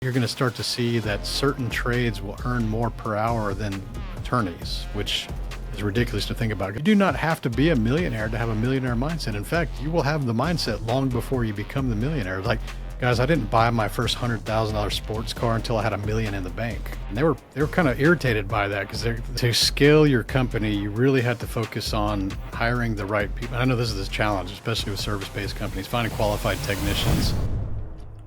You're going to start to see that certain trades will earn more per hour than attorneys, which is ridiculous to think about. You do not have to be a millionaire to have a millionaire mindset. In fact, you will have the mindset long before you become the millionaire. Like, guys, I didn't buy my first $100,000 sports car until I had $1 million in the bank. And they were kind of irritated by that because to scale your company, you really had to focus on hiring the right people. I know this is a challenge, especially with service-based companies, finding qualified technicians.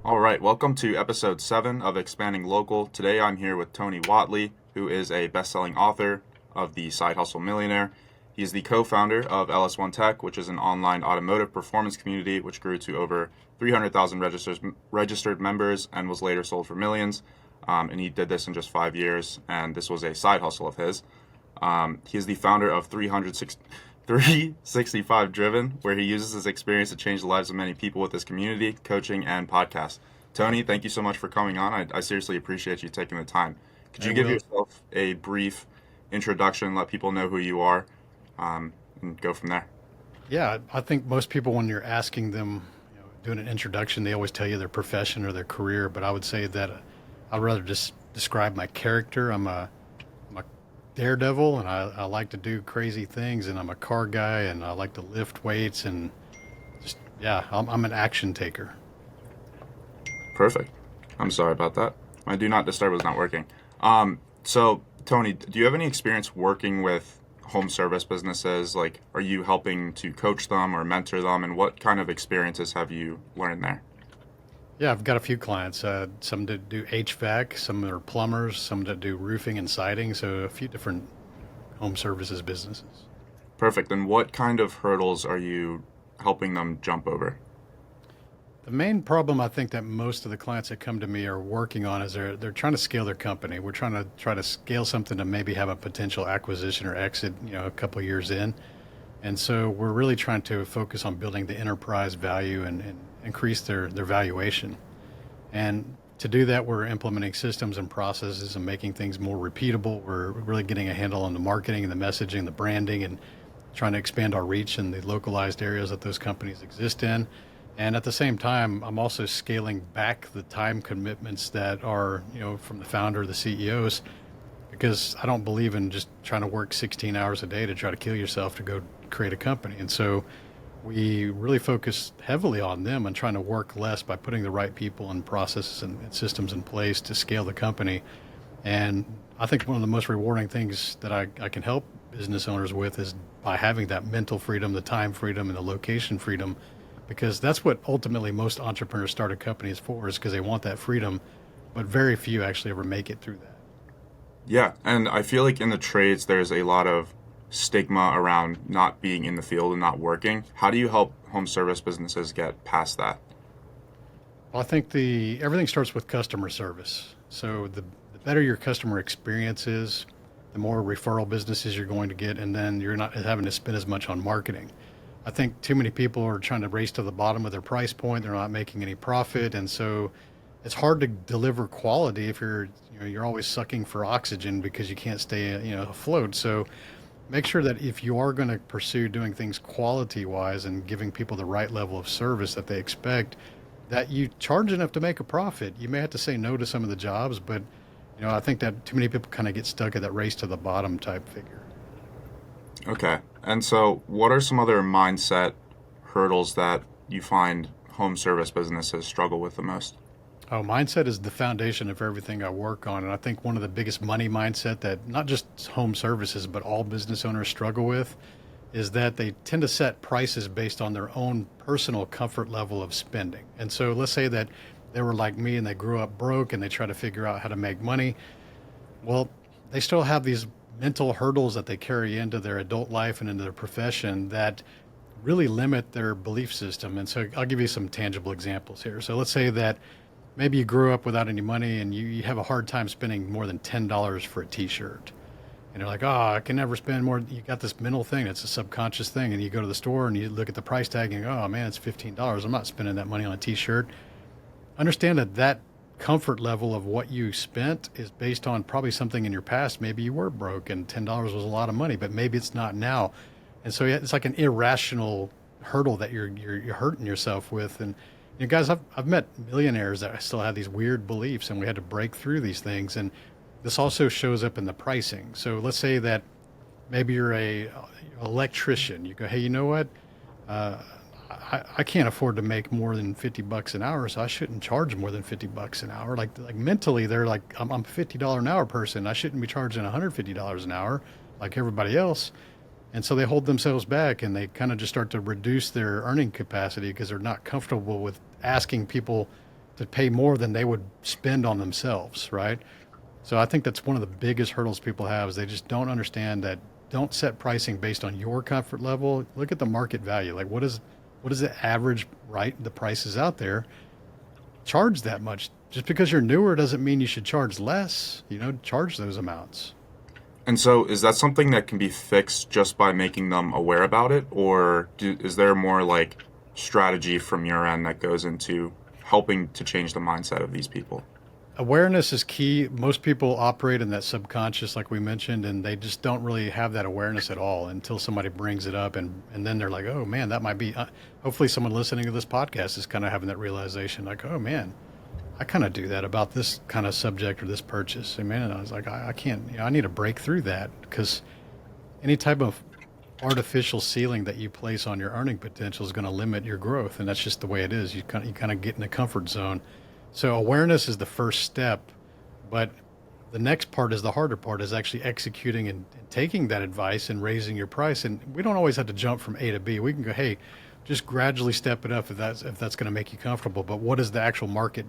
All right, welcome to episode 7 of Expanding Local. Today I'm here with Tony Watley, who is a best-selling author of The Side Hustle Millionaire. He's the co-founder of LS1 Tech, which is an online automotive performance community which grew to over 300,000 registered members and was later sold for millions. And he did this in just 5 years, and this was a side hustle of his. He is the founder of 365 Driven, where he uses his experience to change the lives of many people with his community, coaching, and podcast. Tony, thank you so much for coming on. I seriously appreciate you taking the time. Could you give yourself a brief introduction, let people know who you are, and go from there? Yeah, I think most people, when you're asking them, doing an introduction, they always tell you their profession or their career, but I would say that I'd rather just describe my character. I'm a daredevil, and I like to do crazy things, and I'm a car guy, and I like to lift weights, and just, I'm an action taker. Perfect. I'm sorry about that. My do not disturb is not working. So Tony, do you have any experience working with home service businesses? Like, are you helping to coach them or mentor them, and what kind of experiences have you learned there? Yeah, I've got a few clients, some that do HVAC, some that are plumbers, some that do roofing and siding, so a few different home services businesses. Perfect. And what kind of hurdles are you helping them jump over? The main problem I think that most of the clients that come to me are working on is they're trying to scale their company. We're trying to scale something to maybe have a potential acquisition or exit, a couple of years in. And so we're really trying to focus on building the enterprise value and increase their valuation. And to do that, we're implementing systems and processes and making things more repeatable. We're really getting a handle on the marketing and the messaging, the branding, and trying to expand our reach in the localized areas that those companies exist in. And at the same time, I'm also scaling back the time commitments that are, from the founder, the CEOs, because I don't believe in just trying to work 16 hours a day to try to kill yourself to go create a company. And so we really focus heavily on them and trying to work less by putting the right people and processes and systems in place to scale the company. And I think one of the most rewarding things that I can help business owners with is by having that mental freedom, the time freedom, and the location freedom, because that's what ultimately most entrepreneurs start a company for, is because they want that freedom, but very few actually ever make it through that. Yeah, and I feel like in the trades, there's a lot of stigma around not being in the field and not working. How do you help home service businesses get past that? Well, I think everything starts with customer service. So the better your customer experience is, the more referral businesses you're going to get, and then you're not having to spend as much on marketing. I think too many people are trying to race to the bottom of their price point. They're not making any profit, and so it's hard to deliver quality if you're always sucking for oxygen because you can't stay afloat. So make sure that if you are going to pursue doing things quality wise and giving people the right level of service that they expect, that you charge enough to make a profit. You may have to say no to some of the jobs, but I think that too many people kind of get stuck at that race to the bottom type figure. Okay. And so what are some other mindset hurdles that you find home service businesses struggle with the most? Oh, mindset is the foundation of everything I work on. And I think one of the biggest money mindset that not just home services, but all business owners struggle with is that they tend to set prices based on their own personal comfort level of spending. And so let's say that they were like me and they grew up broke and they try to figure out how to make money. Well, they still have these mental hurdles that they carry into their adult life and into their profession that really limit their belief system. And so I'll give you some tangible examples here. So let's say that maybe you grew up without any money and you have a hard time spending more than $10 for a t-shirt. And you're like, oh, I can never spend more. You got this mental thing. It's a subconscious thing. And you go to the store and you look at the price tag and you go, oh man, it's $15. I'm not spending that money on a t-shirt. Understand that comfort level of what you spent is based on probably something in your past. Maybe you were broke and $10 was a lot of money, but maybe it's not now. And so it's like an irrational hurdle that you're hurting yourself with. And Guys, I've met millionaires that still have these weird beliefs, and we had to break through these things. And this also shows up in the pricing. So let's say that maybe you're a electrician. You go, hey, you know what? Uh, I can't afford to make more than $50 an hour, so I shouldn't charge more than $50 an hour. Like mentally, they're like, I'm a $50 an hour person. I shouldn't be charging $150 an hour like everybody else. And so they hold themselves back and they kind of just start to reduce their earning capacity because they're not comfortable with asking people to pay more than they would spend on themselves, right? So I think that's one of the biggest hurdles people have is they just don't understand that don't set pricing based on your comfort level. Look at the market value. Like what is the average, right? The prices out there. Charge that much. Just because you're newer doesn't mean you should charge less. Charge those amounts. And so, is that something that can be fixed just by making them aware about it, or is there more like strategy from your end that goes into helping to change the mindset of these people? Awareness is key. Most people operate in that subconscious, like we mentioned, and they just don't really have that awareness at all until somebody brings it up. And then they're like, oh man, that might be, hopefully someone listening to this podcast is kind of having that realization like, oh man, I kind of do that about this kind of subject or this purchase. And man, I was like, I can't, I need to break through that because any type of artificial ceiling that you place on your earning potential is going to limit your growth. And that's just the way it is. You kind of get in a comfort zone. So awareness is the first step, but the next part is the harder part is actually executing and taking that advice and raising your price. And we don't always have to jump from A to B. We can go, hey, just gradually step it up if that's going to make you comfortable. But what is the actual market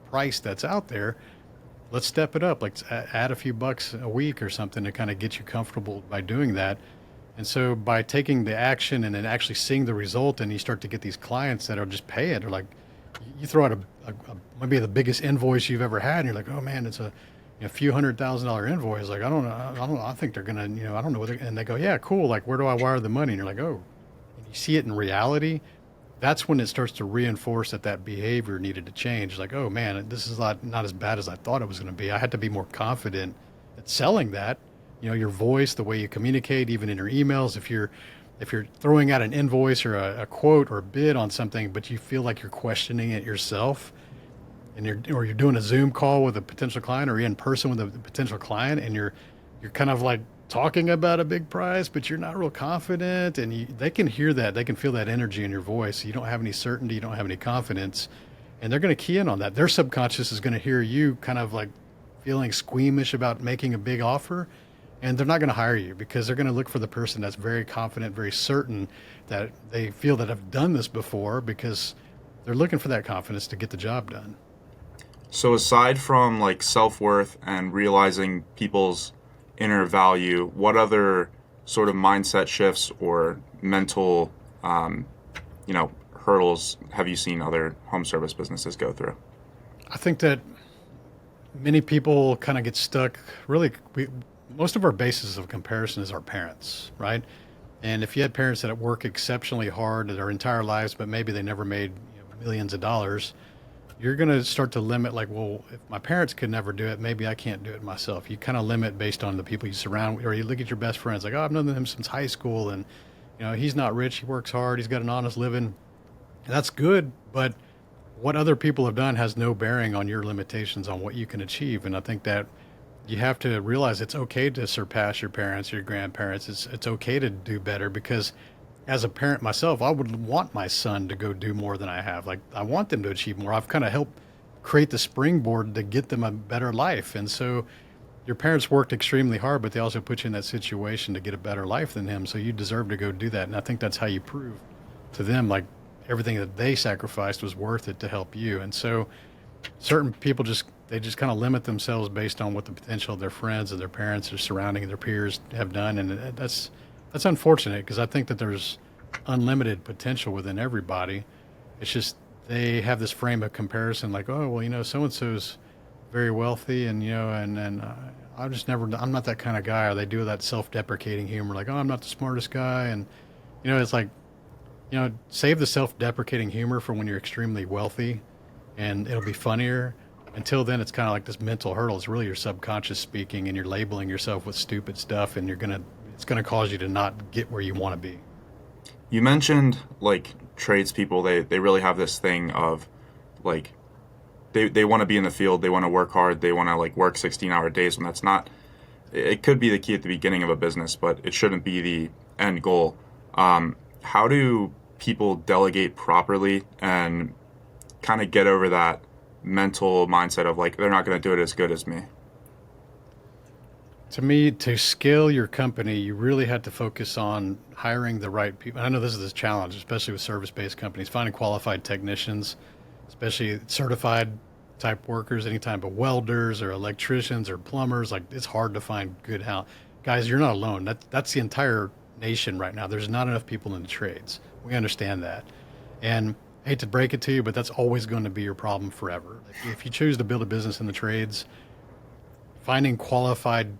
price that's out there? Let's step it up. Like add a few bucks a week or something to kind of get you comfortable by doing that. And so by taking the action and then actually seeing the result, and you start to get these clients that are just pay it, or like you throw out a maybe the biggest invoice you've ever had, and you're like, oh man, it's a few $100,000 invoice. Like I don't know, I think they're gonna, I don't know what and they go, yeah, cool. Like where do I wire the money? And you're like, oh, and you see it in reality. That's when it starts to reinforce that behavior needed to change. Like, oh man, this is not as bad as I thought it was going to be. I had to be more confident at selling that. Your voice, the way you communicate, even in your emails. If you're throwing out an invoice or a quote or a bid on something, but you feel like you're questioning it yourself, and you're doing a Zoom call with a potential client, or you're in person with a potential client, and you're kind of like talking about a big prize, but you're not real confident, and they can hear that, they can feel that energy in your voice. You don't have any certainty, you don't have any confidence, and they're going to key in on that. Their subconscious is going to hear you kind of like feeling squeamish about making a big offer, and they're not going to hire you because they're going to look for the person that's very confident, very certain that they feel that I've done this before, because they're looking for that confidence to get the job done. So aside from like self-worth and realizing people's inner value, what other sort of mindset shifts or mental, hurdles have you seen other home service businesses go through? I think that many people kind of get stuck. Really, most of our basis of comparison is our parents, right? And if you had parents that work exceptionally hard their entire lives, but maybe they never made millions of dollars, you're going to start to limit, like, well, if my parents could never do it, maybe I can't do it myself. You kind of limit based on the people you surround, or you look at your best friends, like, oh, I've known him since high school, and he's not rich, he works hard, he's got an honest living. And that's good, but what other people have done has no bearing on your limitations on what you can achieve. And I think that you have to realize it's okay to surpass your parents, your grandparents. It's okay to do better, because as a parent myself, I would want my son to go do more than I have. Like, I want them to achieve more. I've kind of helped create the springboard to get them a better life. And so your parents worked extremely hard, but they also put you in that situation to get a better life than him. So you deserve to go do that. And I think that's how you prove to them, like, everything that they sacrificed was worth it to help you. And so certain people they just kind of limit themselves based on what the potential of their friends and their parents, their surrounding, and their peers have done. And that's unfortunate, because I think that there's unlimited potential within everybody. It's just they have this frame of comparison, like, oh, well, so and so's very wealthy, and I'm not that kind of guy. Or they do that self-deprecating humor, like, oh, I'm not the smartest guy, and it's like, save the self-deprecating humor for when you're extremely wealthy, and it'll be funnier. Until then, it's kind of like this mental hurdle. It's really your subconscious speaking, and you're labeling yourself with stupid stuff, and it's gonna cause you to not get where you want to be. You mentioned like tradespeople, they really have this thing of like they want to be in the field, they want to work hard, they want to like work 16-hour days when that's not. It could be the key at the beginning of a business, but it shouldn't be the end goal. How do people delegate properly and kind of get over that mental mindset of like they're not going to do it as good as me? To me, to scale your company, you really have to focus on hiring the right people. I know this is a challenge, especially with service-based companies, finding qualified technicians, especially certified type workers, any type of welders or electricians or plumbers. Like it's hard to find good help. Guys, you're not alone. That's the entire nation right now. There's not enough people in the trades. We understand that. And I hate to break it to you, but that's always going to be your problem forever. If you choose to build a business in the trades, finding qualified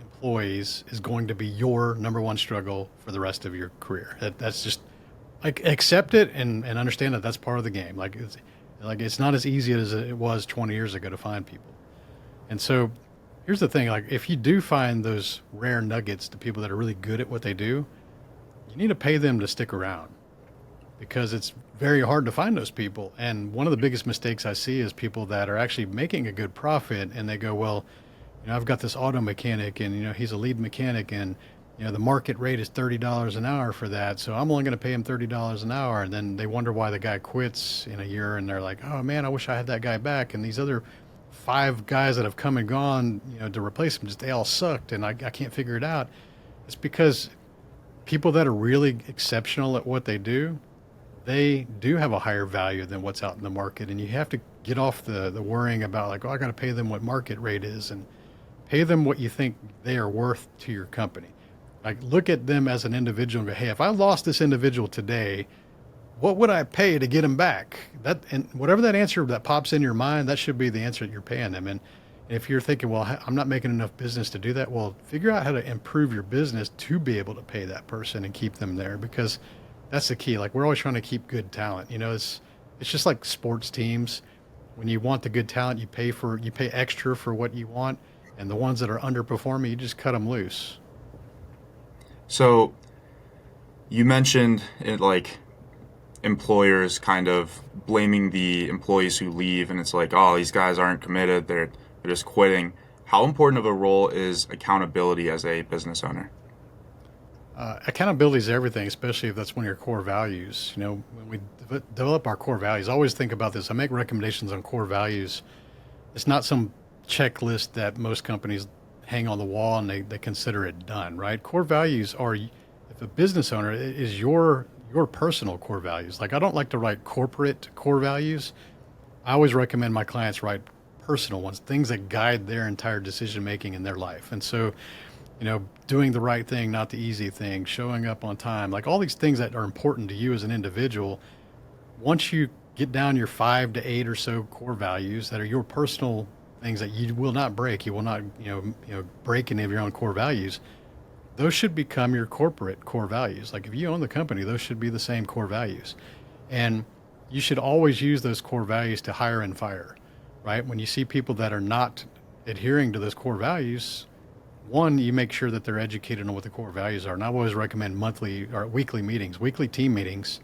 employees is going to be your number one struggle for the rest of your career. That's just like accept it and understand that that's part of the game. It's not as easy as it was 20 years ago to find people. And so here's the thing, like if you do find those rare nuggets, the people that are really good at what they do, you need to pay them to stick around because it's very hard to find those people. And one of the biggest mistakes I see is people that are actually making a good profit and they go, well, I've got this auto mechanic and, he's a lead mechanic and, the market rate is $30 an hour for that. So I'm only going to pay him $30 an hour. And then they wonder why the guy quits in a year. And they're like, oh man, I wish I had that guy back. And these other 5 guys that have come and gone, to replace him, they all sucked. And I can't figure it out. It's because people that are really exceptional at what they do have a higher value than what's out in the market. And you have to get off the worrying about like, oh, I got to pay them what market rate is and pay them what you think they are worth to your company. Like look at them as an individual and go, hey, if I lost this individual today, what would I pay to get him back? And whatever that answer that pops in your mind, that should be the answer that you're paying them. And if you're thinking, well, I'm not making enough business to do that, well, figure out how to improve your business to be able to pay that person and keep them there because that's the key. Like we're always trying to keep good talent. It's just like sports teams. When you want the good talent, you pay extra for what you want. And the ones that are underperforming, you just cut them loose. So you mentioned it like employers kind of blaming the employees who leave and it's like, oh, these guys aren't committed. They're just quitting. How important of a role is accountability as a business owner? Accountability is everything, especially if that's one of your core values. When we develop our core values, I always think about this. I make recommendations on core values. It's not some checklist that most companies hang on the wall and they consider it done, right? Core values are, if a business owner is your personal core values. Like I don't like to write corporate core values. I always recommend my clients write personal ones, things that guide their entire decision making in their life. And so, doing the right thing, not the easy thing, showing up on time, like all these things that are important to you as an individual. Once you get down your 5 to 8 or so core values that are your personal things that you will not break, you will not, break any of your own core values. Those should become your corporate core values. Like if you own the company, those should be the same core values. And you should always use those core values to hire and fire, right? When you see people that are not adhering to those core values, one, you make sure that they're educated on what the core values are. And I always recommend monthly or weekly meetings, weekly team meetings,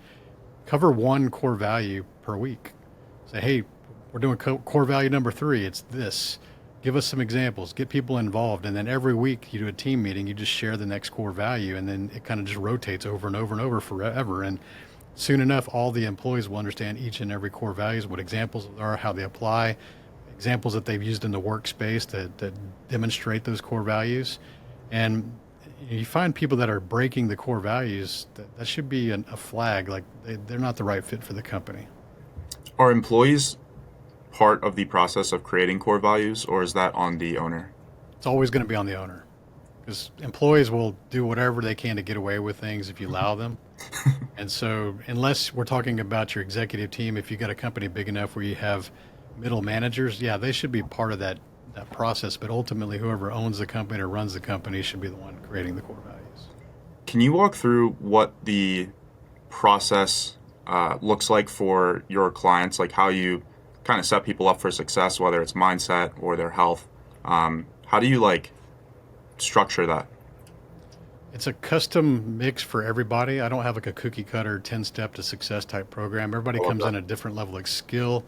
cover one core value per week. Say, hey, we're doing core value number 3. It's this. Give us some examples. Get people involved. And then every week you do a team meeting. You just share the next core value. And then it kind of just rotates over and over and over forever. And soon enough, all the employees will understand each and every core values, what examples are, how they apply, examples that they've used in the workspace that demonstrate those core values. And you find people that are breaking the core values, that should be a flag. Like they're not the right fit for the company. Are employees part of the process of creating core values, or is that on the owner? It's always going to be on the owner because employees will do whatever they can to get away with things if you allow them. And so unless we're talking about your executive team, if you got a company big enough where you have middle managers, yeah, they should be part of that process. But ultimately, whoever owns the company or runs the company should be the one creating the core values. Can you walk through what the process looks like for your clients, like how you kind of set people up for success, whether it's mindset or their health? How do you structure that? It's a custom mix for everybody. I don't have like a cookie cutter 10-step to success type program. Everybody comes in a different level of skill.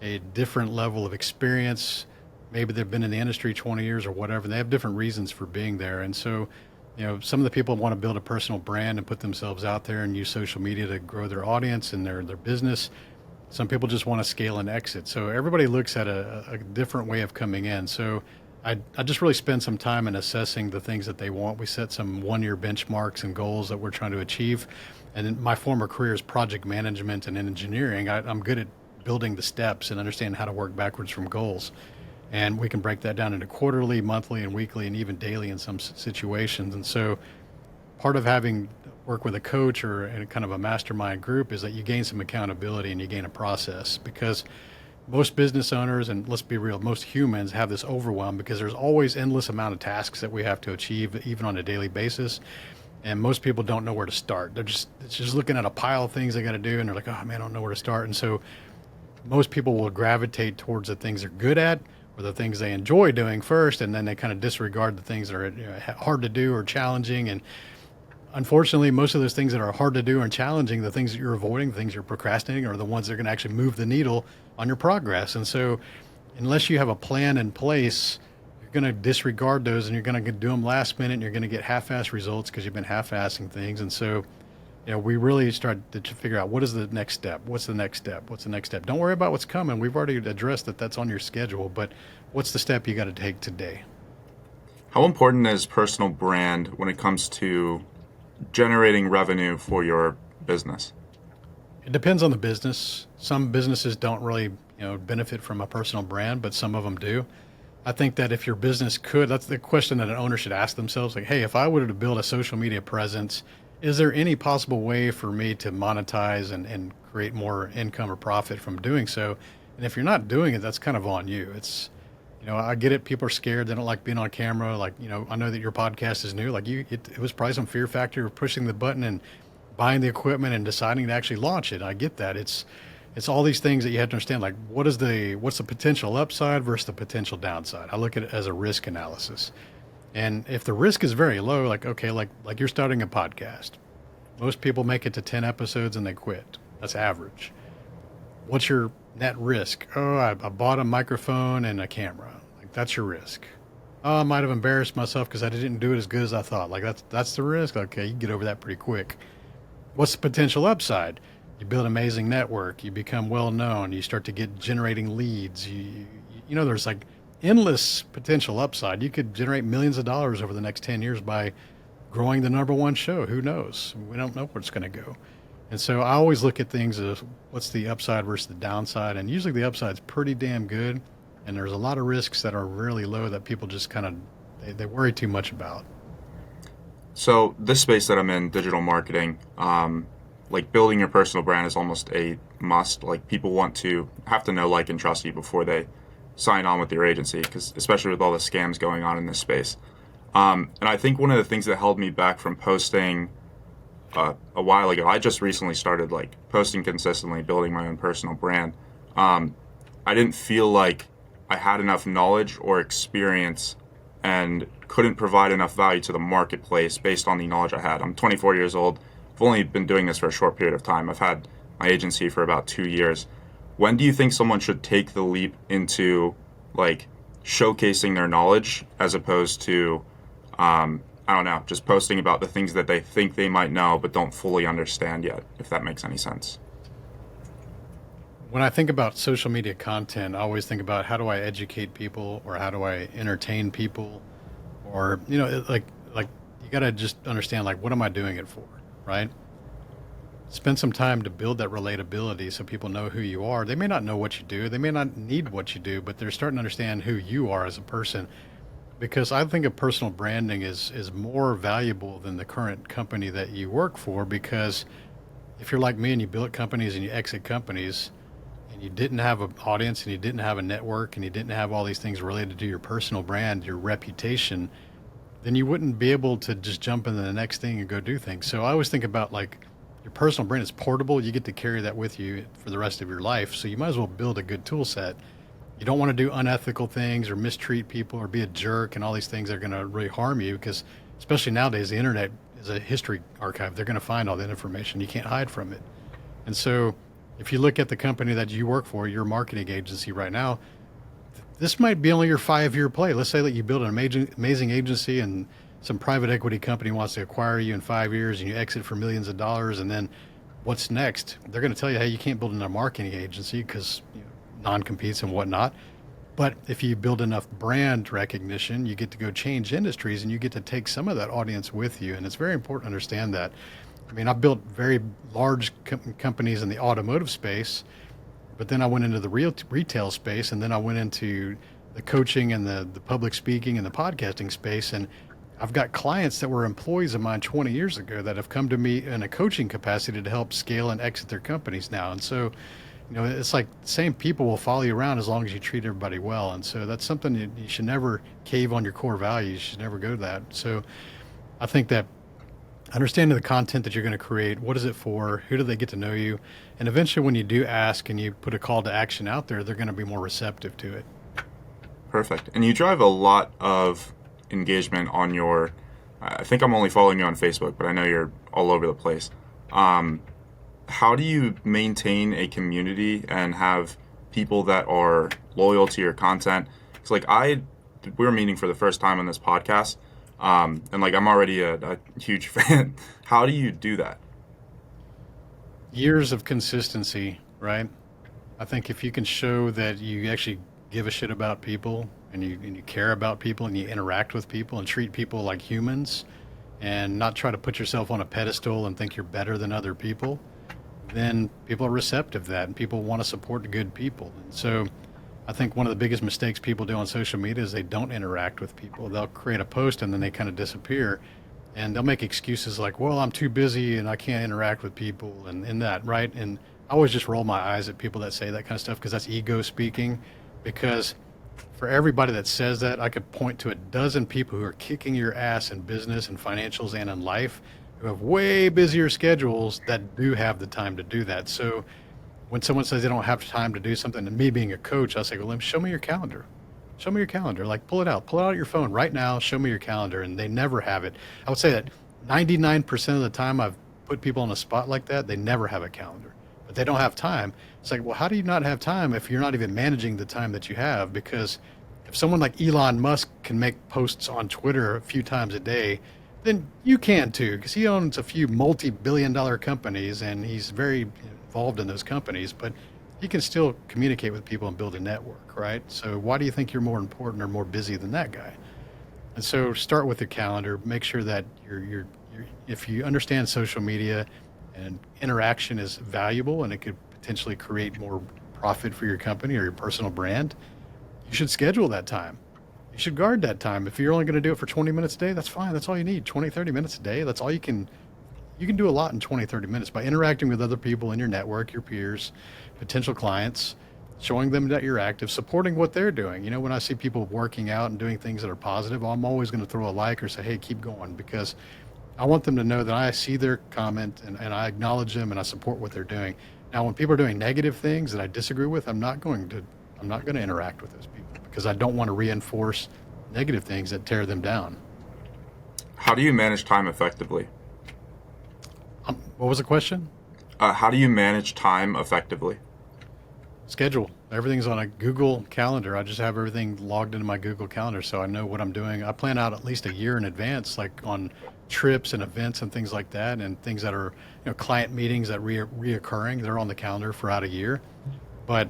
a different level of experience. Maybe they've been in the industry 20 years or whatever. They have different reasons for being there. And so, some of the people want to build a personal brand and put themselves out there and use social media to grow their audience and their business. Some people just want to scale and exit. So everybody looks at a different way of coming in. So I just really spend some time in assessing the things that they want. We set some 1-year benchmarks and goals that we're trying to achieve. And in my former career is project management and in engineering. I'm good at building the steps and understanding how to work backwards from goals. And we can break that down into quarterly, monthly, and weekly, and even daily in some situations. And so part of having work with a coach or in kind of a mastermind group is that you gain some accountability and you gain a process, because most business owners, and let's be real, most humans have this overwhelm because there's always endless amount of tasks that we have to achieve even on a daily basis. And most people don't know where to start. It's just looking at a pile of things they got to do, and they're like, oh man, I don't know where to start. And so most people will gravitate towards the things they're good at or the things they enjoy doing first, and then they kind of disregard the things that are hard to do or challenging. And unfortunately, most of those things that are hard to do and challenging, the things that you're avoiding, the things you're procrastinating, are the ones that are going to actually move the needle on your progress. And so unless you have a plan in place, you're going to disregard those, and you're going to do them last minute, and you're going to get half-assed results because you've been half-assing things. And so we really start to figure out, what is the next step? What's the next step? What's the next step? Don't worry about what's coming. We've already addressed that that's on your schedule, but what's the step you got to take today? How important is personal brand when it comes to generating revenue for your business? It depends on the business. Some businesses don't really, benefit from a personal brand, but some of them do. I think that if your business could, that's the question that an owner should ask themselves. Like, hey, if I were to build a social media presence, is there any possible way for me to monetize and create more income or profit from doing so? And if you're not doing it, that's kind of on you. It's, I get it. People are scared. They don't like being on camera. Like, I know that your podcast is new. Like it was probably some fear factor of pushing the button and buying the equipment and deciding to actually launch it. I get that. It's all these things that you have to understand. Like, what's the potential upside versus the potential downside? I look at it as a risk analysis. And if the risk is very low, like, okay, like you're starting a podcast. Most people make it to 10 episodes and they quit. That's average. What's your net risk? Oh, I bought a microphone and a camera. Like, that's your risk. Oh, I might have embarrassed myself because I didn't do it as good as I thought. Like, that's the risk. Okay, you can get over that pretty quick. What's the potential upside? You build an amazing network. You become well known. You start to get generating leads. There's like endless potential upside. You could generate millions of dollars over the next 10 years by growing the number one show. Who knows? We don't know where it's going to go. And so I always look at things as what's the upside versus the downside. And usually the upside's pretty damn good. And there's a lot of risks that are really low that people just kind of, they worry too much about. So this space that I'm in, digital marketing, like building your personal brand is almost a must. Like, people have to know, like, and trust you before they sign on with your agency, because especially with all the scams going on in this space. And I think one of the things that held me back from posting a while ago, I just recently started like posting consistently, building my own personal brand. I didn't feel like I had enough knowledge or experience and couldn't provide enough value to the marketplace based on the knowledge I had. I'm 24 years old. I've only been doing this for a short period of time. I've had my agency for about 2 years. When do you think someone should take the leap into like showcasing their knowledge as opposed to, I don't know, just posting about the things that they think they might know but don't fully understand yet, if that makes any sense? When I think about social media content, I always think about, how do I educate people, or how do I entertain people, or, like you got to just understand, like, what am I doing it for, right? Spend some time to build that relatability so people know who you are. They may not know what you do. They may not need what you do, but they're starting to understand who you are as a person. Because I think of personal branding is more valuable than the current company that you work for. Because if you're like me and you build companies and you exit companies and you didn't have an audience and you didn't have a network and you didn't have all these things related to your personal brand, your reputation, then you wouldn't be able to just jump into the next thing and go do things. So I always think about, like, your personal brand is portable. You get to carry that with you for the rest of your life. So you might as well build a good tool set. You don't want to do unethical things or mistreat people or be a jerk and all these things that are going to really harm you, because especially nowadays, the internet is a history archive. They're going to find all that information. You can't hide from it. And so If you look at the company that you work for, your marketing agency right now, this might be only your 5-year play. Let's say that you build an amazing agency and some private equity company wants to acquire you in 5 years and you exit for millions of dollars. And then what's next? They're going to tell you, hey, you can't build another marketing agency because non-competes and whatnot. But if you build enough brand recognition, you get to go change industries and you get to take some of that audience with you. And it's very important to understand that. I mean, I've built very large companies in the automotive space, but then I went into the retail space, and then I went into the coaching and the public speaking and the podcasting space. And I've got clients that were employees of mine 20 years ago that have come to me in a coaching capacity to help scale and exit their companies now. And so, it's like the same people will follow you around as long as you treat everybody well. And so that's something you should never cave on your core values. You should never go to that. So I think that understanding the content that you're going to create, what is it for? Who do they get to know you? And eventually when you do ask and you put a call to action out there, they're going to be more receptive to it. Perfect. And you drive a lot of engagement on your, I think I'm only following you on Facebook, but I know you're all over the place. How do you maintain a community and have people that are loyal to your content? It's like we're meeting for the first time on this podcast, and like I'm already a huge fan. How do you do that? Years of consistency, right? I think if you can show that you actually give a shit about people and you care about people and you interact with people and treat people like humans and not try to put yourself on a pedestal and think you're better than other people, then people are receptive to that and people want to support good people. And so I think one of the biggest mistakes people do on social media is they don't interact with people. They'll create a post and then they kind of disappear, and they'll make excuses like, well, I'm too busy and I can't interact with people and that, right? And I always just roll my eyes at people that say that kind of stuff because that's ego speaking. Because for everybody that says that, I could point to a dozen people who are kicking your ass in business and financials and in life who have way busier schedules that do have the time to do that. So when someone says they don't have time to do something, and me being a coach, I'll say, well, show me your calendar. Show me your calendar. Like, pull it out your phone right now. Show me your calendar. And they never have it. I would say that 99% of the time I've put people on a spot like that, they never have a calendar, but they don't have time. It's like, well, how do you not have time if you're not even managing the time that you have? Because if someone like Elon Musk can make posts on Twitter a few times a day, then you can too, because he owns a few multi-billion-dollar companies and he's very involved in those companies, but he can still communicate with people and build a network, right? So why do you think you're more important or more busy than that guy? And so start with the calendar. Make sure that you're if you understand social media and interaction is valuable and it could potentially create more profit for your company or your personal brand, you should schedule that time. You should guard that time. If you're only going to do it for 20 minutes a day, that's fine. That's all you need. 20, 30 minutes a day. That's all you can do a lot in 20, 30 minutes by interacting with other people in your network, your peers, potential clients, showing them that you're active, supporting what they're doing. When I see people working out and doing things that are positive, I'm always going to throw a like or say, hey, keep going, because I want them to know that I see their comment and I acknowledge them and I support what they're doing. Now, when people are doing negative things that I disagree with, I'm not going to interact with those people because I don't want to reinforce negative things that tear them down. How do you manage time effectively? What was the question? How do you manage time effectively? Schedule. Everything's on a Google Calendar. I just have everything logged into my Google Calendar so I know what I'm doing. I plan out at least a year in advance, like on trips and events and things like that, and things that are client meetings that reoccurring. They're on the calendar for out a year. But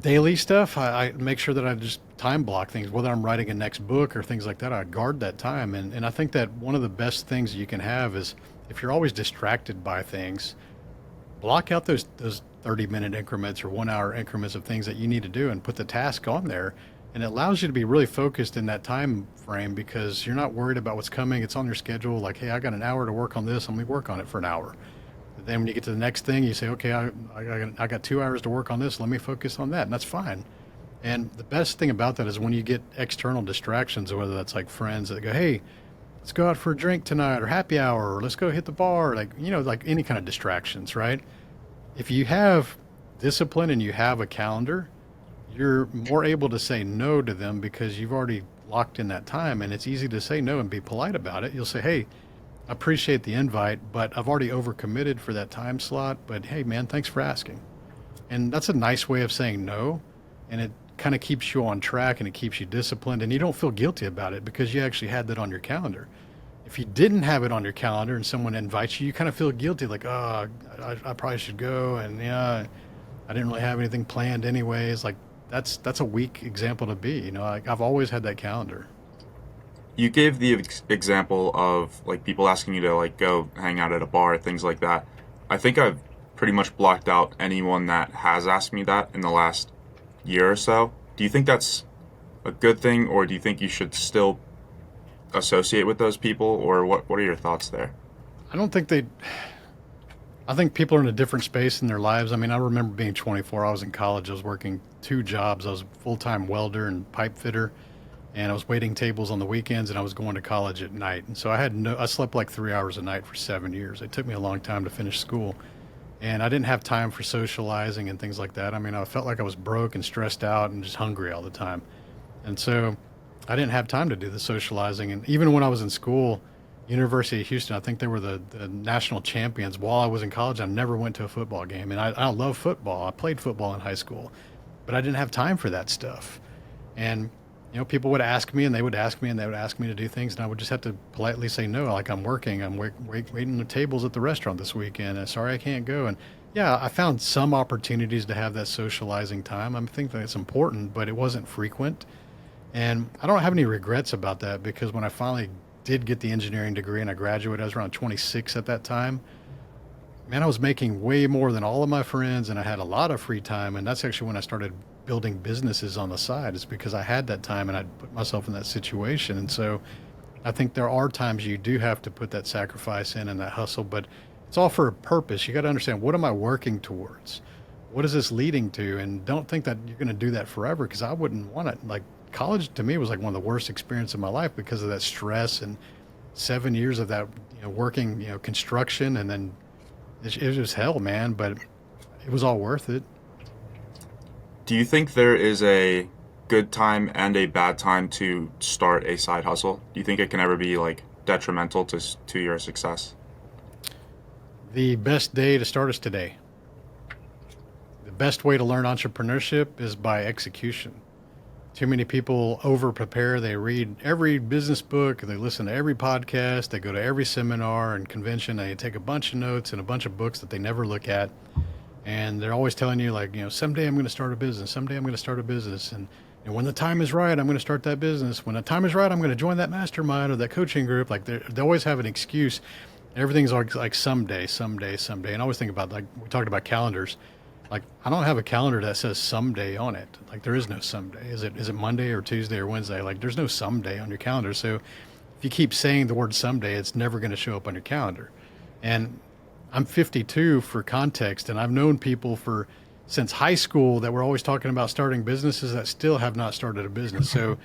daily stuff, I make sure that I just time block things, whether I'm writing a next book or things like that. I guard that time. And I think that one of the best things you can have is if you're always distracted by things, block out those 30-minute increments or 1-hour increments of things that you need to do and put the task on there. And it allows you to be really focused in that time frame because you're not worried about what's coming. It's on your schedule. Like, hey, I got an hour to work on this. Let me work on it for an hour. But then when you get to the next thing, you say, okay, I got 2 hours to work on this. Let me focus on that. And that's fine. And the best thing about that is when you get external distractions, whether that's like friends that go, hey, let's go out for a drink tonight or happy hour, or let's go hit the bar, like any kind of distractions, right? If you have discipline and you have a calendar, you're more able to say no to them because you've already locked in that time, and it's easy to say no and be polite about it. You'll say, hey, I appreciate the invite, but I've already overcommitted for that time slot. But hey, man, thanks for asking. And that's a nice way of saying no. And it kind of keeps you on track and it keeps you disciplined and you don't feel guilty about it because you actually had that on your calendar. If you didn't have it on your calendar and someone invites you, you kind of feel guilty, like, oh, I probably should go. And yeah, I didn't really have anything planned anyways. Like that's a weak example to be, like I've always had that calendar. You gave the example of like people asking you to like go hang out at a bar, things like that. I think I've pretty much blocked out anyone that has asked me that in the last year or so. Do you think that's a good thing, or do you think you should still associate with those people, or what are your thoughts there? I don't think they I think people are in a different space in their lives. I mean, I remember being 24. I was in college. I was working two jobs. I was a full-time welder and pipe fitter, and I was waiting tables on the weekends, and I was going to college at night. And so I slept like 3 hours a night for 7 years. It took me a long time to finish school, and I didn't have time for socializing and things like that. I mean, I felt like I was broke and stressed out and just hungry all the time. And so I didn't have time to do the socializing. And even when I was in school, University of Houston, I think they were the national champions. While I was in college, I never went to a football game. And I love football. I played football in high school, but I didn't have time for that stuff. And, people would ask me and they would ask me and they would ask me to do things. And I would just have to politely say no, like I'm working. I'm waiting the tables at the restaurant this weekend. Sorry, I can't go. And yeah, I found some opportunities to have that socializing time. I think that it's important, but it wasn't frequent. And I don't have any regrets about that because when I finally did get the engineering degree and I graduated, I was around 26 at that time. Man, I was making way more than all of my friends and I had a lot of free time. And that's actually when I started building businesses on the side. It's because I had that time and I'd put myself in that situation. And so I think there are times you do have to put that sacrifice in and that hustle, but it's all for a purpose. You got to understand, what am I working towards? What is this leading to? And don't think that you're going to do that forever because I wouldn't want it. Like college to me was like one of the worst experiences of my life because of that stress and 7 years of that, working, construction. And then it was hell, man, but it was all worth it. Do you think there is a good time and a bad time to start a side hustle? Do you think it can ever be like detrimental to your success? The best day to start is today. The best way to learn entrepreneurship is by execution. Too many people over prepare. They read every business book, they listen to every podcast, they go to every seminar and convention, they take a bunch of notes and a bunch of books that they never look at. And they're always telling you, like, someday I'm going to start a business. Someday I'm going to start a business. And when the time is right, I'm going to start that business. When the time is right, I'm going to join that mastermind or that coaching group. Like, they always have an excuse. Everything's like someday, someday, someday. And I always think about, like, we talked about calendars. Like, I don't have a calendar that says someday on it. Like, there is no someday. Is it Monday or Tuesday or Wednesday? Like, there's no someday on your calendar. So if you keep saying the word someday, it's never going to show up on your calendar. And I'm 52 for context, and I've known people since high school that were always talking about starting businesses that still have not started a business. So,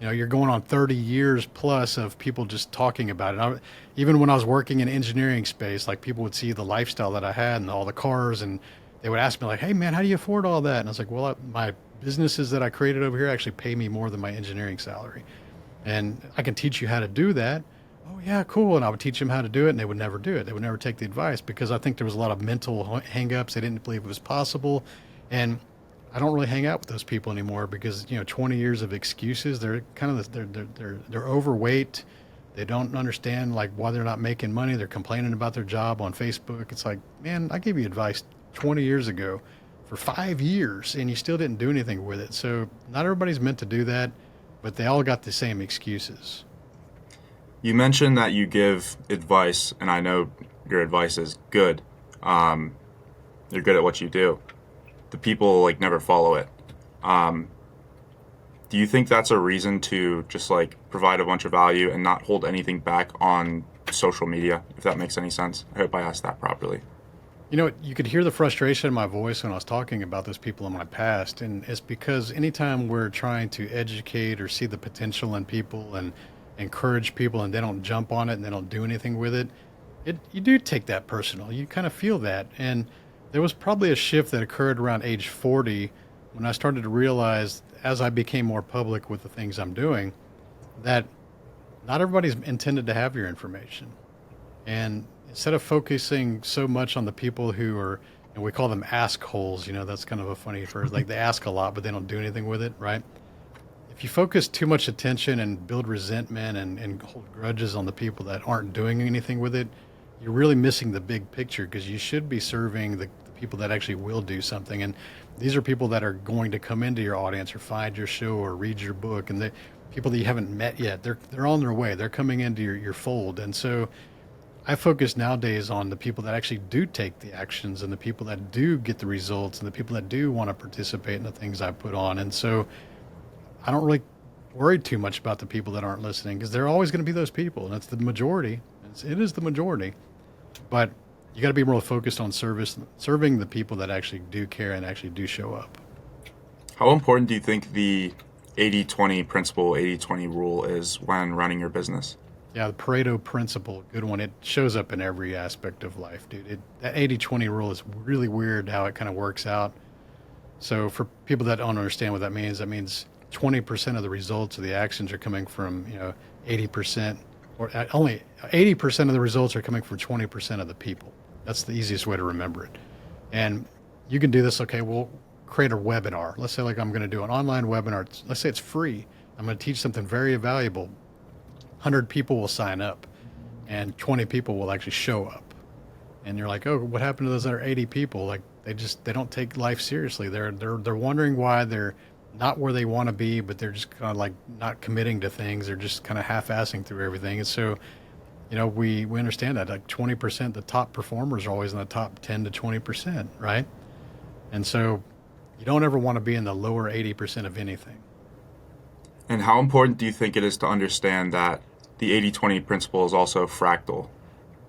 you're going on 30 years plus of people just talking about it. Even when I was working in engineering space, like people would see the lifestyle that I had and all the cars, and they would ask me like, "Hey, man, how do you afford all that?" And I was like, "Well, my businesses that I created over here actually pay me more than my engineering salary, and I can teach you how to do that." Oh yeah, cool. And I would teach them how to do it and they would never do it. They would never take the advice because I think there was a lot of mental hangups. They didn't believe it was possible. And I don't really hang out with those people anymore because, 20 years of excuses, they're kind of, they're overweight. They don't understand like why they're not making money. They're complaining about their job on Facebook. It's like, man, I gave you advice 20 years ago for 5 years and you still didn't do anything with it. So not everybody's meant to do that, but they all got the same excuses. You mentioned that you give advice, and I know your advice is good. You're good at what you do. The people like never follow it. Do you think that's a reason to just like provide a bunch of value and not hold anything back on social media, if that makes any sense? I hope I asked that properly. You could hear the frustration in my voice when I was talking about those people in my past. And it's because anytime we're trying to educate or see the potential in people and encourage people and they don't jump on it and they don't do anything with it, you do take that personal. You kind of feel that. And there was probably a shift that occurred around age 40 when I started to realize as I became more public with the things I'm doing that not everybody's intended to have your information. And instead of focusing so much on the people who are, and we call them ask holes, that's kind of a funny phrase. Like they ask a lot, but they don't do anything with it, right? If you focus too much attention and build resentment and hold grudges on the people that aren't doing anything with it, you're really missing the big picture because you should be serving the people that actually will do something. And these are people that are going to come into your audience or find your show or read your book. And the people that you haven't met yet, they're on their way. They're coming into your fold. And so I focus nowadays on the people that actually do take the actions and the people that do get the results and the people that do want to participate in the things I put on. And so I don't really worry too much about the people that aren't listening because they're always going to be those people. And that's the majority. It is the majority. But you got to be more focused on serving the people that actually do care and actually do show up. How important do you think the 80-20 principle, 80-20 rule is when running your business? Yeah, the Pareto principle, good one. It shows up in every aspect of life, dude. That 80-20 rule is really weird how it kind of works out. So for people that don't understand what that means 20% of the results of the actions are coming from, 80%, or only 80% of the results are coming from 20% of the people. That's the easiest way to remember it. And you can do this. Okay, we'll create a webinar. Let's say like I'm going to do an online webinar. Let's say it's free. I'm going to teach something very valuable. 100 people will sign up and 20 people will actually show up. And you're like, oh, what happened to those other 80 people? Like they don't take life seriously. They're wondering why they're not where they want to be, but they're just kind of like not committing to things. They're just kind of half-assing through everything. And so, we understand that like 20%, the top performers are always in the top 10 to 20%, right? And so you don't ever want to be in the lower 80% of anything. And how important do you think it is to understand that the 80-20 principle is also fractal?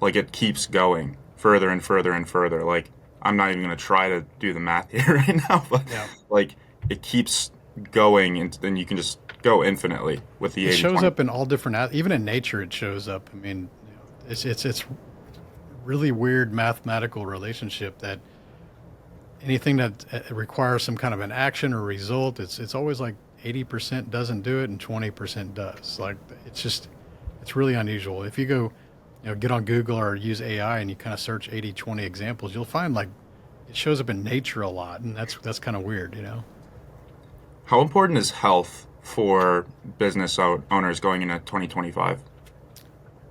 Like it keeps going further and further and further. Like I'm not even going to try to do the math here right now, but like it keeps going and then you can just go infinitely with the 80-20. It shows up in all different, even in nature, it shows up. I mean, it's really weird mathematical relationship that anything that requires some kind of an action or result, it's always like 80% doesn't do it and 20% does. Like it's really unusual. If you go, get on Google or use AI and you kind of search 80-20 examples, you'll find like it shows up in nature a lot, and that's kind of weird, How important is health for business owners going into 2025?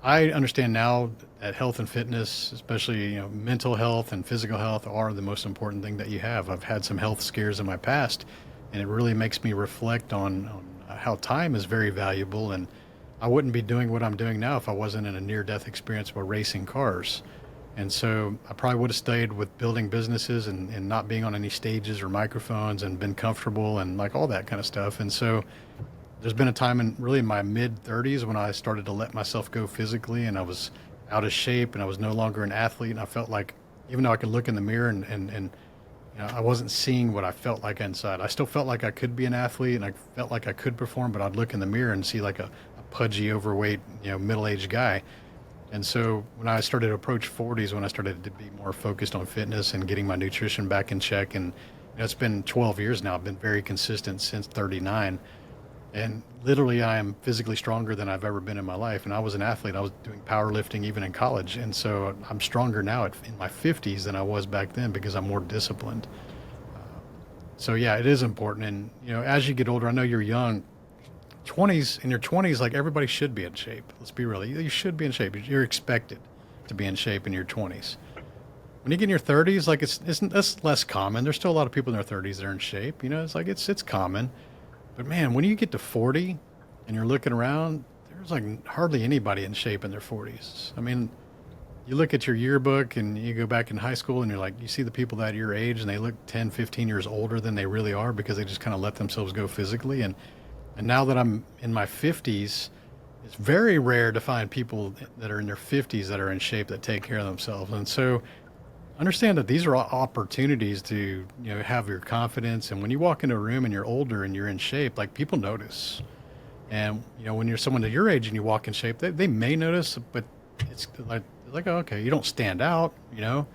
I understand now that health and fitness, especially mental health and physical health, are the most important thing that you have. I've had some health scares in my past, and it really makes me reflect on how time is very valuable. And I wouldn't be doing what I'm doing now if I wasn't in a near-death experience by racing cars. And so I probably would have stayed with building businesses and not being on any stages or microphones and been comfortable and like all that kind of stuff. And so there's been a time in my mid 30s when I started to let myself go physically, and I was out of shape and I was no longer an athlete. And I felt like, even though I could look in the mirror and I wasn't seeing what I felt like inside. I still felt like I could be an athlete and I felt like I could perform, but I'd look in the mirror and see like a pudgy, overweight, middle-aged guy. And so when I started to approach 40s, when I started to be more focused on fitness and getting my nutrition back in check, and it's been 12 years now. I've been very consistent since 39. And literally I am physically stronger than I've ever been in my life. And I was an athlete. I was doing powerlifting even in college. And so I'm stronger now in my 50s than I was back then because I'm more disciplined. So yeah, it is important. And, as you get older, I know you're young, in your 20s, like everybody should be in shape. Let's be real. You should be in shape. You're expected to be in shape in your 20s. When you get in your 30s, like that's less common. There's still a lot of people in their 30s that are in shape. It's like it's common. But man, when you get to 40 and you're looking around, there's like hardly anybody in shape in their 40s. I mean, you look at your yearbook and you go back in high school and you're like, you see the people that your age and they look 10, 15 years older than they really are because they just kind of let themselves go physically. And now that I'm in my 50s, it's very rare to find people that are in their 50s that are in shape that take care of themselves. And so understand that these are all opportunities to have your confidence. And when you walk into a room and you're older and you're in shape, like people notice. And when you're someone at your age and you walk in shape, they may notice, but it's like oh, okay, you don't stand out, And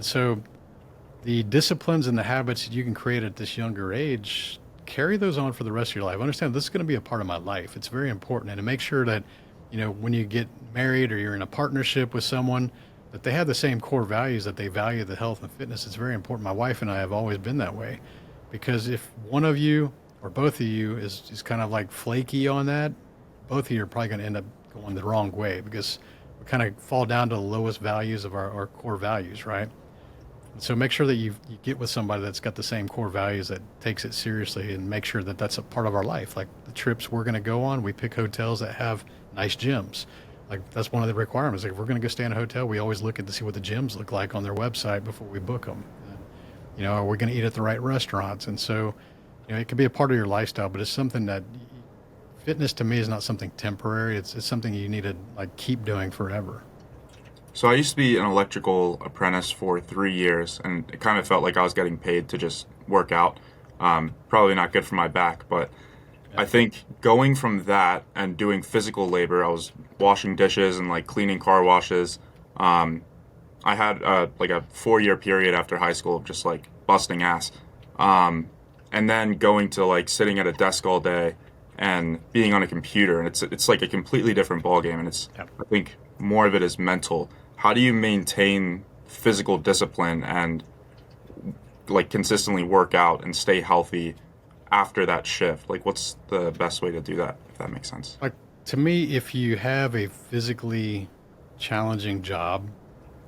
so the disciplines and the habits that you can create at this younger age, carry those on for the rest of your life. Understand this is going to be a part of my life. It's very important, and to make sure that when you get married or you're in a partnership with someone, that they have the same core values, that they value the health and fitness. It's very important. My wife and I have always been that way, because if one of you or both of you is kind of like flaky on that, both of you are probably going to end up going the wrong way, because we kind of fall down to the lowest values of our core values, right? And so make sure that you get with somebody that's got the same core values, that takes it seriously, and make sure that that's a part of our life. Like the trips we're going to go on, we pick hotels that have nice gyms. Like that's one of the requirements. Like if we're going to go stay in a hotel, we always look at to see what the gyms look like on their website before we book them. And, are we going to eat at the right restaurants? And so, it could be a part of your lifestyle, but it's something that fitness to me is not something temporary. It's something you need to like keep doing forever. So I used to be an electrical apprentice for 3 years, and it kind of felt like I was getting paid to just work out. Probably not good for my back, but I think going from that and doing physical labor, I was washing dishes and like cleaning car washes. I had like a 4 year period after high school of just like busting ass. And then going to like sitting at a desk all day and being on a computer, and it's like a completely different ballgame, and I think more of it is mental. How do you maintain physical discipline and like consistently work out and stay healthy after that shift? Like what's the best way to do that, if that makes sense? Like to me, if you have a physically challenging job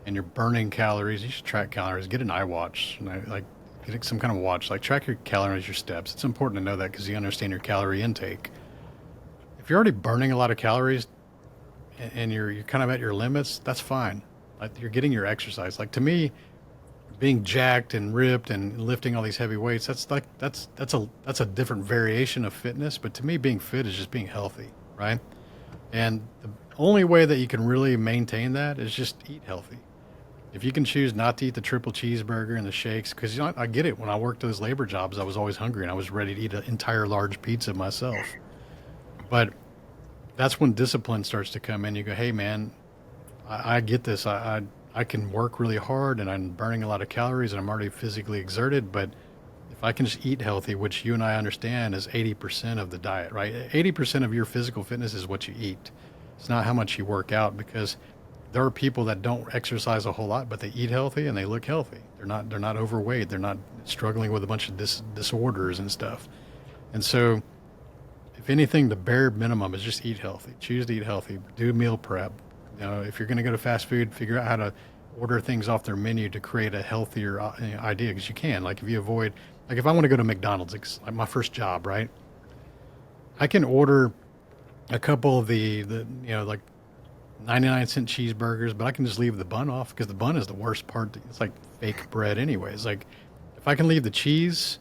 and you're burning calories, you should track calories. Get an iWatch, like get some kind of watch. Like track your calories, your steps. It's important to know that because you understand your calorie intake. If you're already burning a lot of calories and you're kind of at your limits, that's fine. Like you're getting your exercise. Like to me, being jacked and ripped and lifting all these heavy weights, that's a different variation of fitness. But to me, being fit is just being healthy, right? And the only way that you can really maintain that is just eat healthy. If you can choose not to eat the triple cheeseburger and the shakes, because I get it. When I worked those labor jobs, I was always hungry and I was ready to eat an entire large pizza myself. But that's when discipline starts to come in. You go, hey man, I get this. I can work really hard and I'm burning a lot of calories and I'm already physically exerted. But if I can just eat healthy, which you and I understand is 80% of the diet, right? 80% of your physical fitness is what you eat. It's not how much you work out, because there are people that don't exercise a whole lot, but they eat healthy and they look healthy. They're not overweight. They're not struggling with a bunch of disorders and stuff. And so if anything, the bare minimum is just eat healthy. Choose to eat healthy. Do meal prep. If you're going to go to fast food, figure out how to order things off their menu to create a healthier idea, because you can. Like if you avoid, like if I want to go to McDonald's, it's like my first job, right? I can order a couple of the like 99-cent cheeseburgers, but I can just leave the bun off, because the bun is the worst part. It's like fake bread anyways. Like if I can leave the cheese,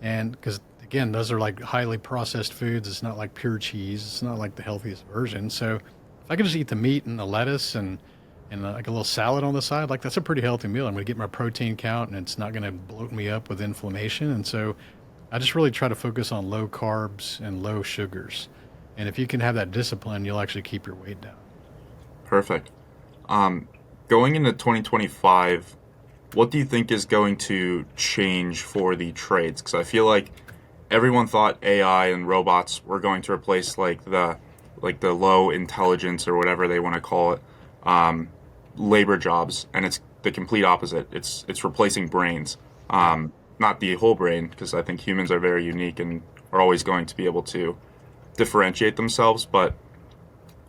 and because again, those are like highly processed foods. It's not like pure cheese. It's not like the healthiest version. So if I can just eat the meat and the lettuce and like a little salad on the side, like that's a pretty healthy meal. I'm going to get my protein count and it's not going to bloat me up with inflammation. And so I just really try to focus on low carbs and low sugars. And if you can have that discipline, you'll actually keep your weight down. Perfect. Going into 2025, what do you think is going to change for the trades? Because I feel like everyone thought AI and robots were going to replace like the low intelligence or whatever they want to call it, labor jobs, and it's the complete opposite. It's replacing brains, not the whole brain, because I think humans are very unique and are always going to be able to differentiate themselves. But